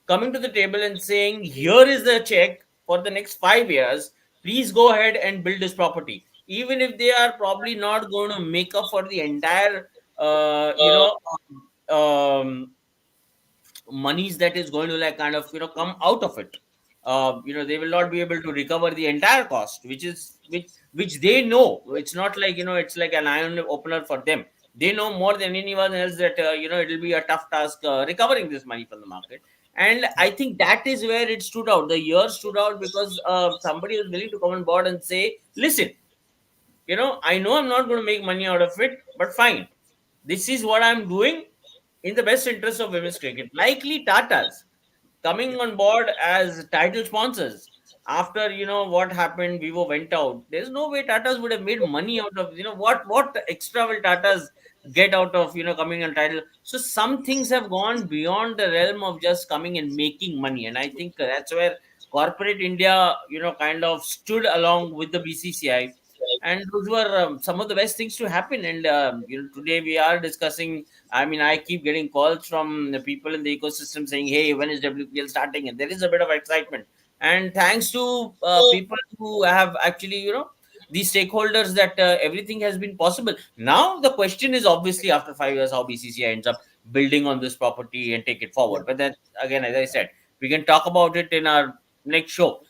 coming to the table and saying, here is the check for the next 5 years. Please go ahead and build this property. Even if they are probably not going to make up for the entire, um, monies that is going to like kind of come out of it. They will not be able to recover the entire cost, which they know. It's not like it's like an iron opener for them. They know more than anyone else that it'll be a tough task recovering this money from the market. And I think that is where it stood out. The year stood out because somebody was willing to come on board and say, listen, I know I'm not going to make money out of it, but fine, this is what I'm doing in the best interest of women's cricket. Likely Tatas coming on board as title sponsors after what happened, Vivo went out. There's no way Tatas would have made money out of what extra will Tatas get out of coming on title. So some things have gone beyond the realm of just coming and making money, and I think that's where corporate India kind of stood along with the BCCI. And those were some of the best things to happen. And today we are discussing, I mean, I keep getting calls from the people in the ecosystem saying, hey, when is WPL starting? And there is a bit of excitement, and thanks to people who have actually these stakeholders, that everything has been possible. Now the question is obviously, after 5 years, how BCCI ends up building on this property and take it forward. But that, again, as I said, we can talk about it in our next show,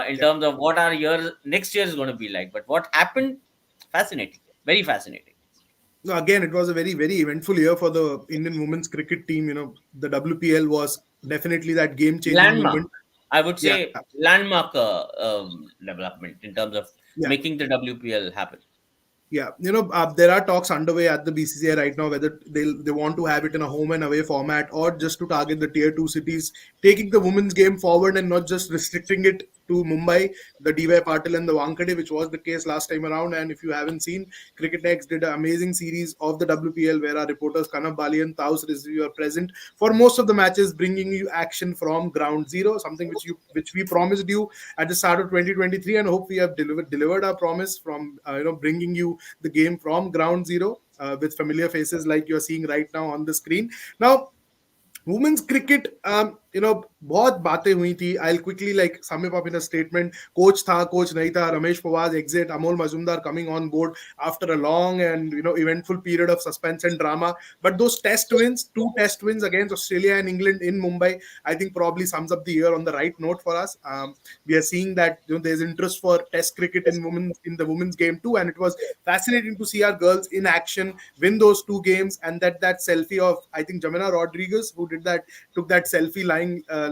in terms of what our next year is going to be like. But what happened, fascinating, very fascinating. No, again, it was a very eventful year for the Indian women's cricket team. The WPL was definitely that game-changing Landmark, moment. I would Yeah, say, landmark development in terms of yeah. making the WPL happen. Yeah, there are talks underway at the BCCI right now whether they want to have it in a home and away format or just to target the tier two cities, taking the women's game forward and not just restricting it to Mumbai, the DY Patil and the Wankhede, which was the case last time around. And if you haven't seen, CricketNext did an amazing series of the WPL where our reporters Kanav Bali and Taus Rizvi are present for most of the matches, bringing you action from ground zero, something which we promised you at the start of 2023, and hope we have delivered our promise from bringing you the game from ground zero with familiar faces like you're seeing right now on the screen. Now, women's cricket बहुत बातें हुई थी. I'll quickly like sum it up in a statement. Coach था, coach नहीं था, Ramesh Fawad exit, Amol Majumdar coming on board after a long and eventful period of suspense and drama. But those two test wins against Australia and England in Mumbai, I think probably sums up the year on the right note for us. We are seeing that there's interest for test cricket in the women's game too, and it was fascinating to see our girls in action win those two games. And that selfie of, I think, Jamina Rodriguez, who took that selfie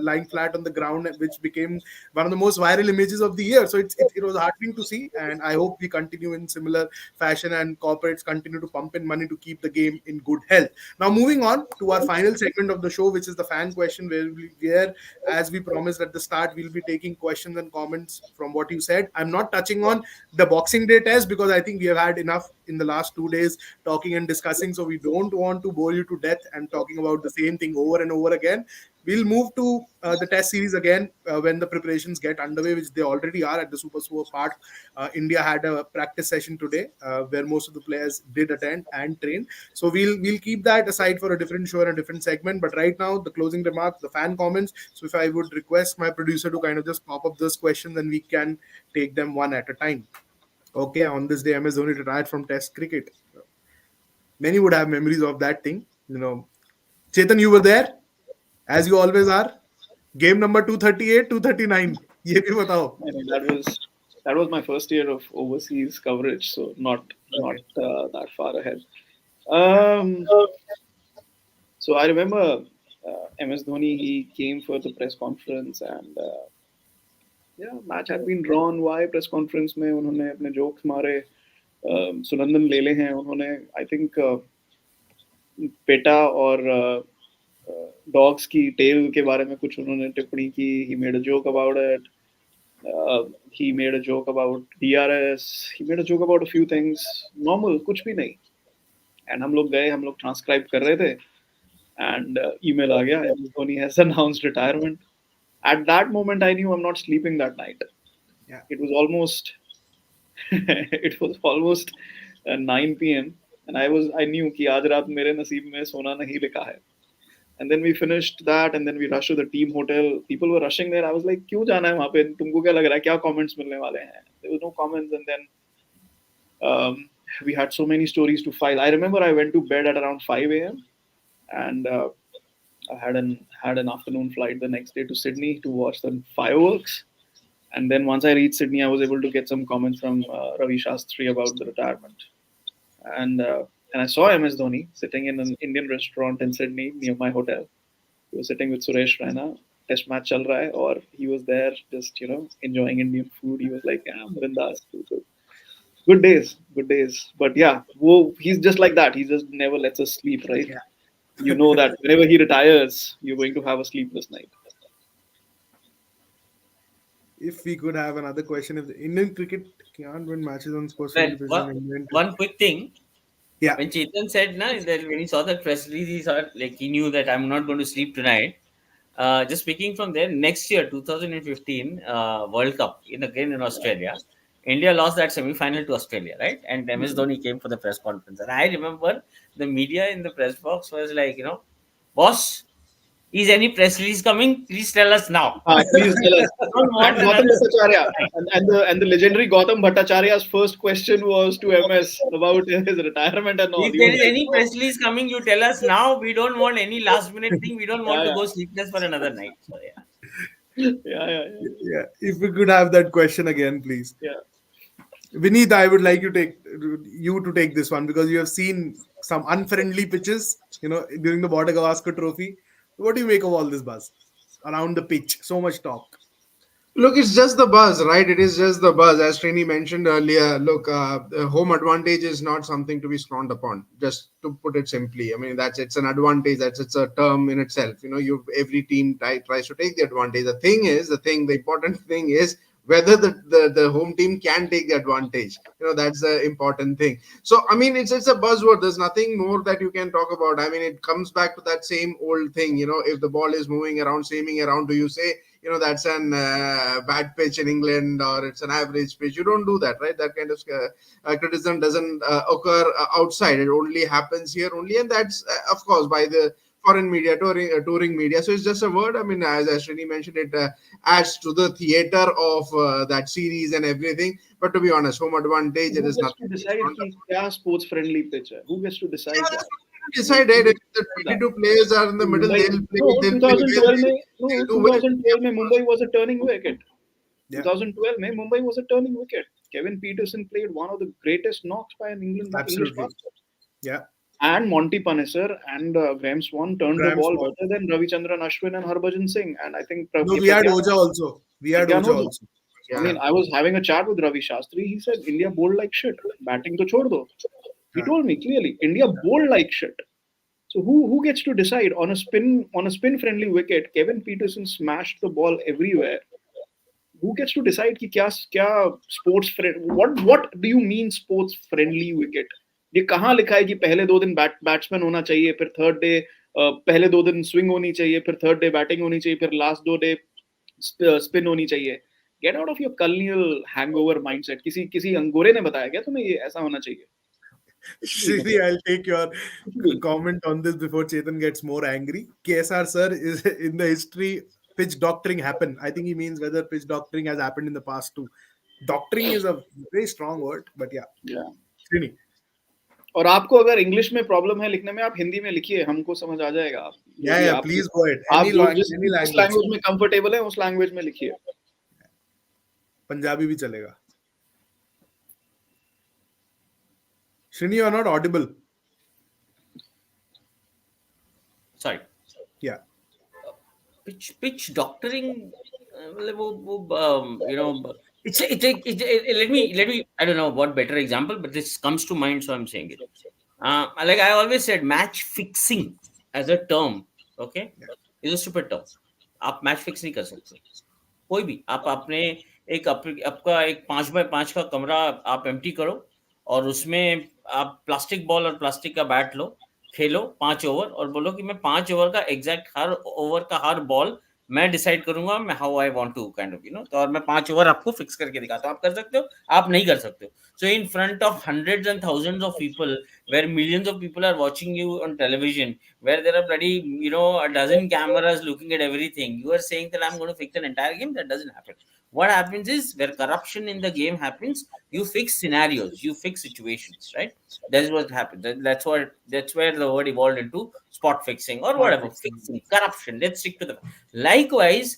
lying flat on the ground, which became one of the most viral images of the year. So it was heartening to see, and I hope we continue in similar fashion and corporates continue to pump in money to keep the game in good health. Now, moving on to our final segment of the show, which is the fan question, where as we promised at the start, we'll be taking questions and comments from what you said. I'm not touching on the Boxing Day test because I think we have had enough in the last 2 days talking and discussing, so we don't want to bore you to death and talking about the same thing over and over again. We'll move to the test series again when the preparations get underway, which they already are at the Super Park. India had a practice session today where most of the players did attend and train. So we'll keep that aside for a different show and a different segment. But right now, the closing remarks, the fan comments. So if I would request my producer to kind of just pop up those questions, and we can take them one at a time. Okay, on this day, MS Dhoni retired from Test cricket. Many would have memories of that thing. Chetan, you were there, as you always are. Game number 238, 239. ये भी बताओ. I mean, that was my first year of overseas coverage, so not that far ahead. Um, so I remember MS Dhoni. He came for the press conference, and yeah, match had been drawn. Why press conference में उन्होंने अपने jokes मारे. सुनंदन लेले हैं उन्होंने. I think PETA और dogs की tell के बारे में कुछ उन्होंने टिप्पणी की. He made a joke about it. He made a joke about DRS. He made a joke about a few things. Normal, कुछ भी नहीं. And हम लोग गए, हम लोग transcribe कर रहे थे. And email आ गया. MS Dhoni has announced retirement. At that moment, I knew I'm not sleeping that night. Yeah. It was almost it was almost 9 p.m. and I knew कि आज रात मेरे नसीब में सोना नहीं लिखा है. And then we finished that, and then we rushed to the team hotel. People were rushing there. I was like, क्यों जाना है वहाँ पे? तुमको क्या लग रहा है? क्या comments मिलने वाले हैं? There was no comments, and then we had so many stories to file. I remember I went to bed at around 5 a.m. and I had an afternoon flight the next day to Sydney to watch the fireworks. And then once I reached Sydney, I was able to get some comments from Ravi Shastri about the retirement. And I saw MS Dhoni sitting in an Indian restaurant in Sydney near my hotel. He was sitting with Suresh Raina. Test match chal raha hai, or he was there just enjoying Indian food. He was like, yeah, bindas. Good days, good days. But yeah, he's just like that. He just never lets us sleep, right? Yeah. You know that whenever he retires, you're going to have a sleepless night. If we could have another question, if the Indian cricket can't win matches on sports Well, television, one quick thing. yeah, When Chetan said that when he saw the press release, he thought like he knew that I'm not going to sleep tonight. Just speaking from there, next year, 2015 World Cup again in Australia, India lost that semi-final to Australia, right? And MS Dhoni came for the press conference, and I remember the media in the press box was like, boss, is any press release coming? Please tell us now. Please tell us. Don't want And Gautam another Bhattacharya, and the legendary Gautam Bhattacharya's first question was to MS about his retirement and all. If He there was is like, any press release coming, you tell us now. We don't want any last minute thing. We don't want yeah, to yeah, go sleepless for another night. So yeah. yeah. yeah. If we could have that question again, please. Yeah. Vineet, I would like you to take this one because you have seen some unfriendly pitches, during the Border Gavaskar Trophy. What do you make of all this buzz around the pitch? So much talk. Look, it's just the buzz, right? It is just the buzz. As Srini mentioned earlier, look, the home advantage is not something to be scorned upon. Just to put it simply, I mean that's it's an advantage. That's it's a term in itself. You know, you every team tries to take the advantage. The important thing is whether the home team can take the advantage. You know, that's the important thing. So I mean, it's a buzzword. There's nothing more that you can talk about. I mean, it comes back to that same old thing. You know, if the ball is moving around, seaming around, do you say, you know, that's an bad pitch in England, or it's an average pitch? You don't do that, right? That kind of criticism doesn't occur outside. It only happens here only, and that's of course by the foreign media, touring media. So it's just a word. I mean, as Srini mentioned, it adds to the theater of that series and everything. But to be honest, home advantage, it Who is gets nothing. to decide कि क्या sports friendly pitch है? Who gets to decide Yeah, that? that's what decide, right? If the That. 22 players are in the middle, Mumbai, they'll no, play well, 2012 में, no, they'll do well. 2012 में Mumbai was a turning wicket. Yeah, 2012 में Mumbai was a turning wicket. Kevin Peterson played one of the greatest knocks by an English absolutely. batsman. Yeah, And Monty Panesar and Graham Swan turned the Graham ball Swan. better than Ravichandran Ashwin and Harbhajan Singh. And I think No, we had Oja also. We had Pragyan Oja Oja. also. I Yeah. mean, I was having a chat with Ravi Shastri. He said, India bowled like shit. Batting to chhod do. He Yeah. told me clearly, India bowled like shit. So who gets to decide on a spin friendly wicket? Kevin Peterson smashed the ball everywhere. Who gets to decide कि क्या sports friend? What do you mean sports friendly wicket? ये कहाँ लिखा है कि पहले 2 दिन batsman होना चाहिए, फिर थर्ड डे पहले 2 दिन स्विंग होनी चाहिए, फिर थर्ड डे बैटिंग होनी चाहिए, फिर लास्ट 2 डे स्पिन होनी चाहिए? Get out of your colonial hangover mindset. किसी अंगोरे ने बताया क्या तुम्हें ये ऐसा होना चाहिए? कुछ भी Srini, मतलब I'll take your कुछ भी. comment on this before Chetan gets more angry. KSR sir is in the history pitch doctoring happen. I think he means whether pitch doctoring has happened in the past too. Doctoring is a very strong word, but yeah. Yeah. Srini. और आपको अगर English में problem है लिखने में, आप हिंदी में लिखिए, हमको समझ आ जाएगा. आप जो Yeah, भी yeah, आप please go ahead. आप जो जिस Any जिस language. लैंग्वेज में कंफर्टेबल है उस लैंग्वेज में लिखिए. Punjabi भी चलेगा. Srini, you are not audible. Sorry. Yeah. Pitch doctoring, you know, let me I don't know what better example, but this comes to mind, so I'm saying it. Like I always said, match fixing as a term, okay, is a stupid term. आप match fix नहीं कर सकते. कोई भी आप अपने आपका एक 5x5 का कमरा आप एम्प्टी करो और उसमें आप प्लास्टिक बॉल और प्लास्टिक का बैट लो, खेलो 5 ओवर और बोलो कि मैं 5 ओवर का एग्जैक्ट हर ओवर का हर बॉल मैं डिसाइड करूंगा, मैं how I want to kind of तो और मैं 5 ओवर आपको फिक्स करके दिखाता हूँ. आप कर सकते हो? आप नहीं कर सकते हो. So in front of hundreds and thousands of people, where millions of people are watching you on television, where there are bloody, a dozen cameras looking at everything, you are saying that I'm going to fix an entire game? That doesn't happen. What happens is, where corruption in the game happens, you fix scenarios, you fix situations, right? That's what happens. That's where the word evolved into spot fixing or Spot whatever. fixing. Fixing, corruption. Let's stick to the. Likewise,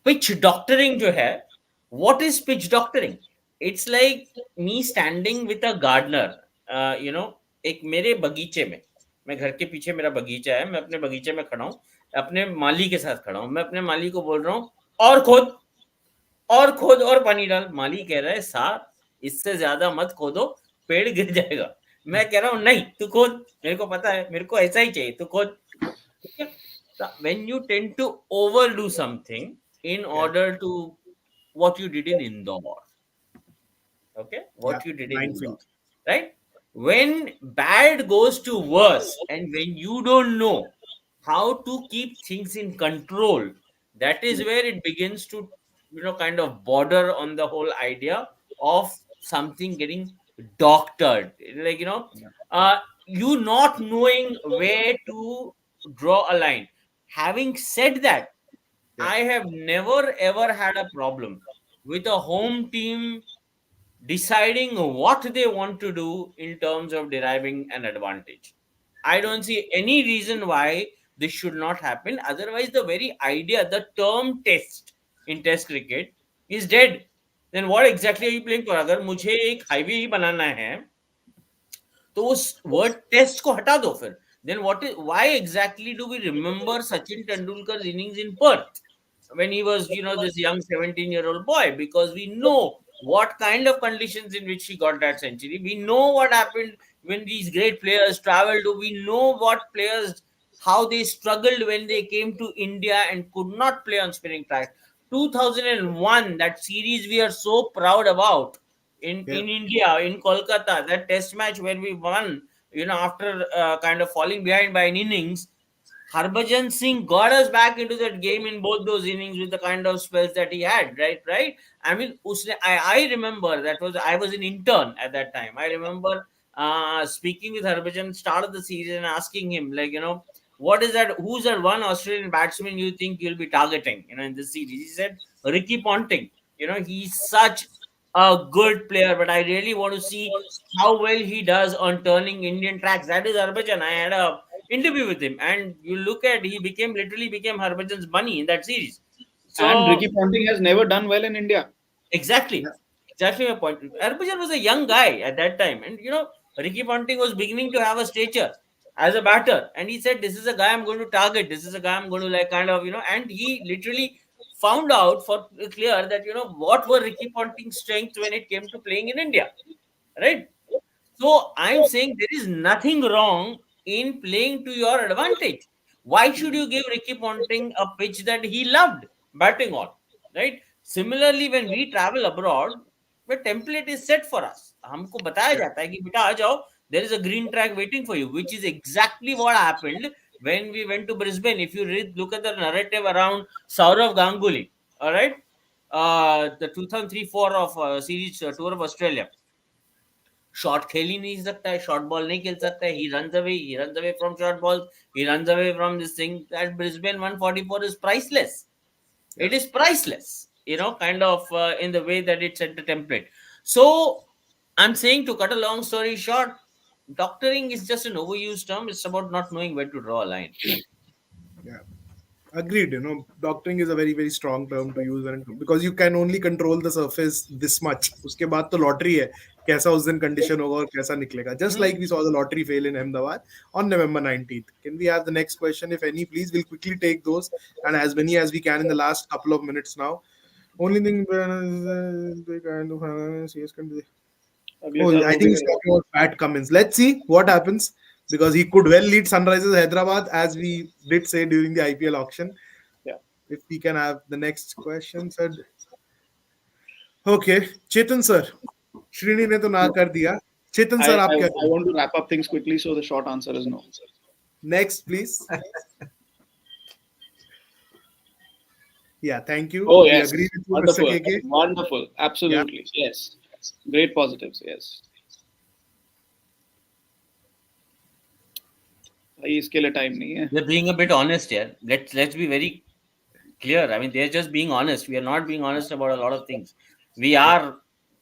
pitch doctoring जो है, what is pitch doctoring? It's like me standing with a gardener, एक मेरे बगीचे में, मैं घर के पीछे मेरा बगीचा है, मैं अपने बगीचे में खड़ा हूँ, अपने माली के साथ खड़ा हूँ, मैं अपने माली को बोल रहा हूँ और खोद और पानी डाल. माली कह रहा है साहब इससे ज्यादा मत खोदो, पेड़ गिर जाएगा. मैं कह रहा हूँ नहीं तू खोद, मेरे को पता है, मेरे को ऐसा ही चाहिए, तू खोद. When you tend to overdo something in order to what you did in Indore, okay, what you did in Indore, Minefield. right? When bad goes to worse and when you don't know how to keep things in control, that is where it begins to, kind of border on the whole idea of something getting doctored. Like, you not knowing where to draw a line. Having said that, Yeah. I have never ever had a problem with a home team deciding what they want to do in terms of deriving an advantage. I don't see any reason why this should not happen. Otherwise, the very idea, the term test in test cricket is dead. Then what exactly are you playing for? अगर मुझे एक highway ही बनाना है तो उस word test को हटा दो फिर. Then why exactly do we remember Sachin Tendulkar's innings in Perth? when he was, this young 17-year-old boy, because we know what kind of conditions in which he got that century. We know what happened when these great players traveled to. We know what players, how they struggled when they came to India and could not play on spinning track. 2001, that series we are so proud about Yeah. in India, in Kolkata, that test match where we won, after kind of falling behind by an innings. Harbhajan Singh got us back into that game in both those innings with the kind of spells that he had, right? Right. I mean, I remember I was an intern at that time. I remember speaking with Harbhajan start of the season and asking him, like, what is that? Who's that one Australian batsman you think you'll be targeting, in this series? He said Ricky Ponting. He's such a good player, but I really want to see how well he does on turning Indian tracks. That is Harbhajan. I had a interview with him, and you look at, he literally became Harbhajan's money in that series. And So Ricky Ponting has never done well in India. Yeah. exactly my point. Harbhajan was a young guy at that time, and Ricky Ponting was beginning to have a stature as a batter, and he said, "This is a guy I'm going to target. This is a guy I'm going to, like, kind of, and he literally found out for clear that what were Ricky Ponting's strengths when it came to playing in India, right? So I'm saying there is nothing wrong in playing to your advantage. Why should you give Ricky Ponting a pitch that he loved batting on? Right? Similarly, when we travel abroad, the template is set for us. हमको बताया Yeah. जाता है कि बेटा आ जाओ, there is a green track waiting for you, which is exactly what happened when we went to Brisbane. If you look at the narrative around Saurav Ganguly, all right, the 2003-4 of series tour of Australia, shot खेल ही नहीं सकता है, short ball नहीं खेल सकता है, he runs away from short balls, he runs away from this thing. That Brisbane 144 is priceless. Yeah. It is priceless, kind of in the way that it set the template. So I'm saying, to cut a long story short, doctoring is just an overused term. It's about not knowing where to draw a line. Yeah. Agreed. Doctoring is a very, very strong term to use because you can only control the surface this much. उसके बाद तो lottery है, कैसा उस दिन condition होगा और कैसा निकलेगा. Just like we saw the lottery fail in Ahmedabad on November 19th. Can we have the next question, if any, please? We'll quickly take those and as many as we can in the last couple of minutes now. Only thing, अगले oh, साल I वो भी think he's करेगा. talking about Pat Cummins. Let's see what happens because he could well lead Sunrisers Hyderabad, as we did say during the IPL auction. Yeah. If we can have the next question, sir. Okay, Chetan sir. Srini ने तो ना कर दिया. Chetan I, sir, I आप क्या I करें? want to wrap up things quickly, so the short answer is no. Next, please. Yeah, thank you. Oh We yes, agree with you, Mr. wonderful, KK. wonderful, Yeah, absolutely, yes, great positives, yes. भाई इसके लिए time नहीं है. They're being a bit honest here. Let's be very clear. I mean, they're just being honest. We are not being honest about a lot of things. We yeah, are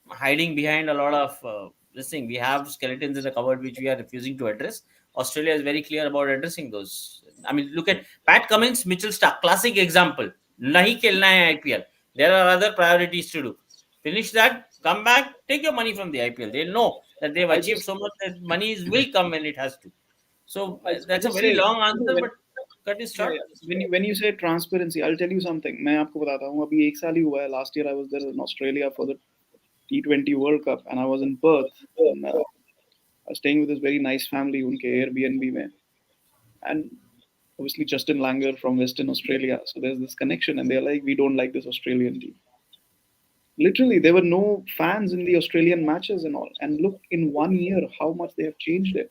hiding behind a lot of this thing. We have skeletons in the cupboard which we are refusing to address. Australia is very clear about addressing those. I mean, look at Pat Cummins, Mitchell Stark, classic example. Nahi khelna hai IPL. There are other priorities to do. Finish that, come back, take your money from the IPL. They know that they've I achieved just so much that money will come when it has to. So I that's a just very say, long answer, but cut it yeah, short. yeah. When you say transparency, I'll tell you something. मैं आपको बताता हूँ. अभी एक साल ही हुआ है. Last year I was there in Australia for the T20 World Cup, and I was in Perth, and I was staying with this very nice family उनके Airbnb में, and obviously Justin Langer from Western Australia. So there's this connection, and they're like, we don't like this Australian team. Literally, there were no fans in the Australian matches and all. And look, in 1 year, how much they have changed it.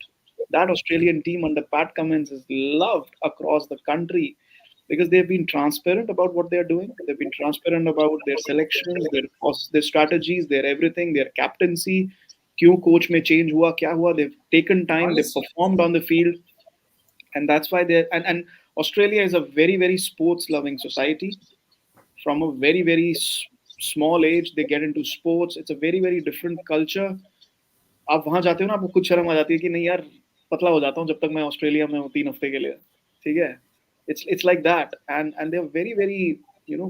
That Australian team under Pat Cummins is loved across the country because they've been transparent about what they're doing. They've been transparent about their selections, their strategies, their everything, their captaincy. क्यों coach में change हुआ क्या हुआ, they've taken time, they've Honest. performed on the field, and that's why they're and Australia is a very very sports loving society. From a very very small age they get into sports. It's a very very different culture. आप वहां जाते हो ना, आपको खुद शर्म आ जाती है कि नहीं यार, पतला हो जाता हूँ जब तक मैं ऑस्ट्रेलिया में हूँ 3 हफ्ते के लिए. ठीक है. It's like that, and they're very very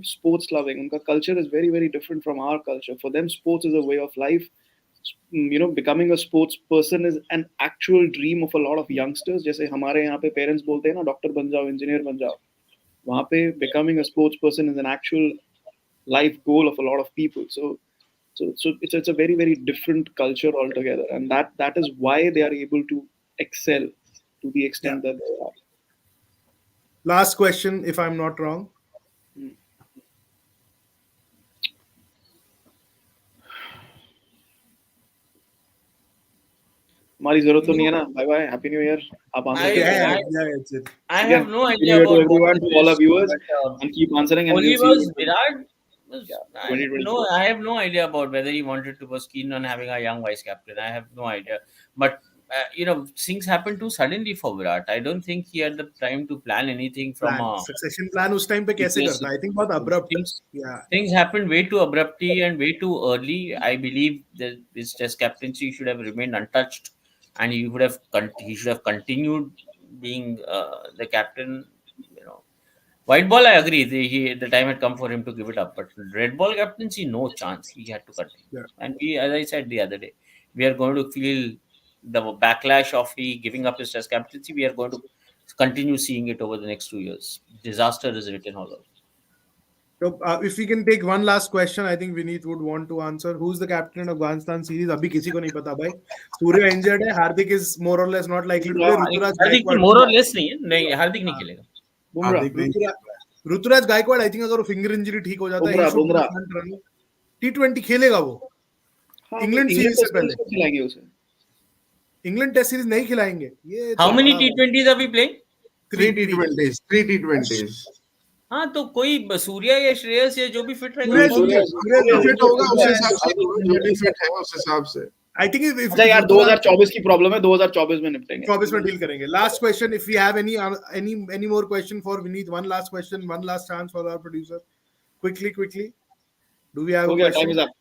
sports loving. उनका culture is very very different from our culture. For them sports is a way of life. Becoming a sports person is an actual dream of a lot of youngsters. जैसे हमारे यहाँ पे parents बोलते हैं ना, doctor बन जाओ, engineer बन जाओ. वहाँ पे becoming a sports person is an actual life goal of a lot of people. So it's a very very different culture altogether, and that is why they are able to excel to the Yeah. extent that they are. Last question, if I'm not wrong. Hmm. हमारी जरूरत तो नहीं है ना. Bye bye, happy new year. आप answer I, करते Yeah, रहेंगे. I yeah, it's it. I ठीक है. have no Happy idea new year to about what everyone, was to all our this, viewers, but and keep answering, and only we'll see was you. Virat. Was, Yeah, no, 2024. I have no idea about whether he wanted to was keen on having a young vice captain. I have no idea. But things happened too suddenly for Virat. I don't think he had the time to plan anything from Plan. a Succession plan उस time पे कैसे previous. करता? I think बहुत abrupt. Things Yeah. things happened way too abruptly and way too early. I believe that this Test captaincy should have remained untouched, and he should have continued being the captain. You know, white ball, I agree. The time had come for him to give it up, but red ball captaincy, no chance. He had to continue. Yeah. And as I said the other day, we are going to feel the backlash of he giving up his Test captaincy. We are going to continue seeing it over the next 2 years. Disaster is written all over. So if we can take one last question, I think Vineet would want to answer. Who's the captain in Afghanistan series? अभी किसी को नहीं पता भाई. Surya injured है. Hardik is more or less not likely to play. Ruturaj Hardik Gaikwad. मोर और less नहीं है, नहीं हार्दिक नहीं खेलेगा. Bumrah. Hardik नहीं खेल रहा है. ऋतुराज गायकवाड़ आई थिंक अगर वो फिंगर इंजरी ठीक हो जाता है Bumrah, Bumrah. T20 खेलेगा वो. हाँ, इंग्लैंड इंग्लैंड सीरीज से टेस्ट पहले. सीरीज को खिलाएंगे उसे. इंग्लैंड टेस्ट सीरीज नहीं खिलाएंगे. ये हाउ तो मेनी बड़ा T20s are we playing? Three T20s. Three T20s. हाँ, तो कोई सूर्या या श्रेयस या जो भी फिट रहेगा सूरज बहुत- सूरज जो फिट होगा उस Surya- हिसाब से Surya- जो भी फिट है उस हिसाब से. आई थिंक इफ अच्छा यार 2024 की प्रॉब्लम है, 2024 में निपटेंगे. 24 में डील करेंगे. Last question, if you have any more question for Vineet, one last question, one last chance for our producer. Quickly, do we have हो a गया, time question? Is up.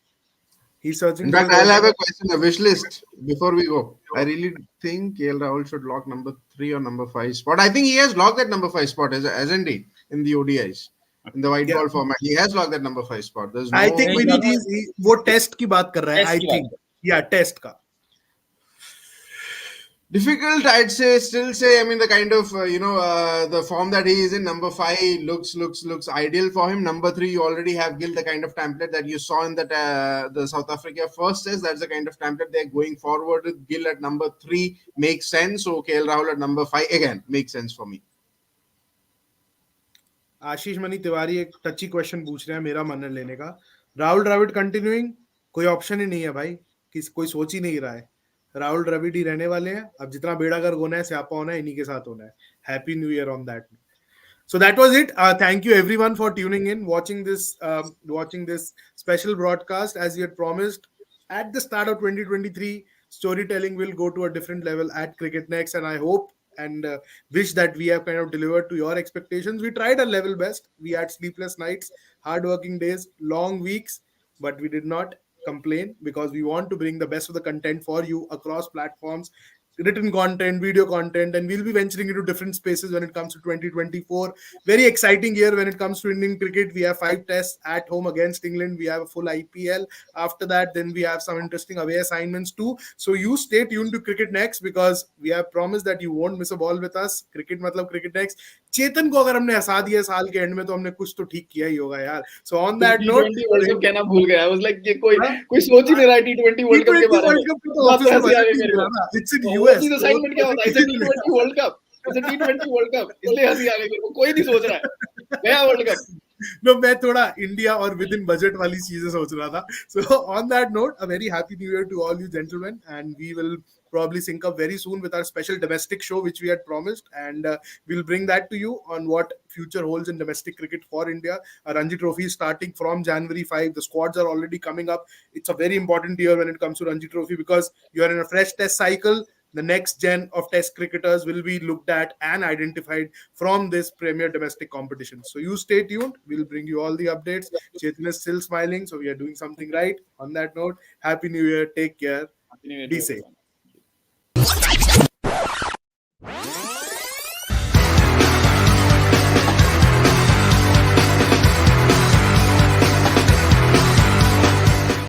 He's searching In for fact, his I'll have answer. a question, a wish list before we go. I really think KL Rahul should lock number 3 or number 5 spot. I think he has locked that number 5 spot, hasn't he? In the ODIs, in the white Yeah. ball format, he has locked that number 5 spot. There's no. I think नहीं, Vineet वो test की बात कर रहा है. Test I की बात think test का. Difficult, I'd say. Still say. I mean, the kind of the form that he is in. Number 5 looks ideal for him. Number 3, you already have Gill, the kind of template that you saw in that the South Africa first test. That's the kind of template they're going forward with. Gill at number 3 makes sense. So KL Rahul at number 5 again makes sense for me. Ashish money Tiwari एक टची question पूछ रहे हैं मेरा मन लेने का. Rahul Dravid continuing, कोई option ही नहीं है भाई. कोई सोच ही नहीं रहा है. राहुल द्रविड़ ही रहने वाले हैं. अब जितना बेड़ा गर्क होना है, स्यापा होना है, इन्हीं के साथ होना है. Happy new year on that. So that was it. Thank you everyone for tuning in, watching this special broadcast. As we had promised at the start of 2023, storytelling will go to a different level at CricketNext, and I hope and wish that we have kind of delivered to your expectations. We tried our level best. We had sleepless nights, hard-working days, long weeks, but we did not complain because we want to bring the best of the content for you across platforms, written content, video content, and we'll be venturing into different spaces when it comes to 2024. Very exciting year when it comes to Indian cricket. We have 5 tests at home against England. We have a full IPL. After that, then we have some interesting away assignments too. So you stay tuned to Cricket Next because we have promised that you won't miss a ball with us. Cricket मतलब Cricket Next. चेतन को अगर हमने हंसा दिया साल के and में तो हमने कुछ तो ठीक किया ही होगा यार. So on that note, T20 world cup कहना भूल गया. I was like, ये कोई सोच ही नहीं रहा है T20 वर्ल्ड कप के बारे में. वर्ल्ड कप तो ऑफिस में बजट नहीं मिला ना. It's in US. Overseas assignment क्या होता है? इसे T20 वर्ल्ड कप, इसे T20 वर्ल्ड कप. इसलिए हंसी आ गई मेरे को. कोई नहीं सोच रहा है नया वर्ल्ड कप. No, मैं थोड़ा इंडिया और विद इन बजट वाली चीजें सोच रहा था. So on that note, a very happy new year to all you gentlemen, and we will probably sync up very soon with our special domestic show which we had promised, and we'll bring that to you on what future holds in domestic cricket for India. Our Ranji Trophy is starting from January 5. The squads are already coming up. It's a very important year when it comes to Ranji Trophy because you are in a fresh test cycle. The next gen of test cricketers will be looked at and identified from this premier domestic competition. So you stay tuned. We'll bring you all the updates. Chetan is still smiling, so we are doing something right. On that note, Happy New Year. Take care. Happy New Year to Be safe. everyone.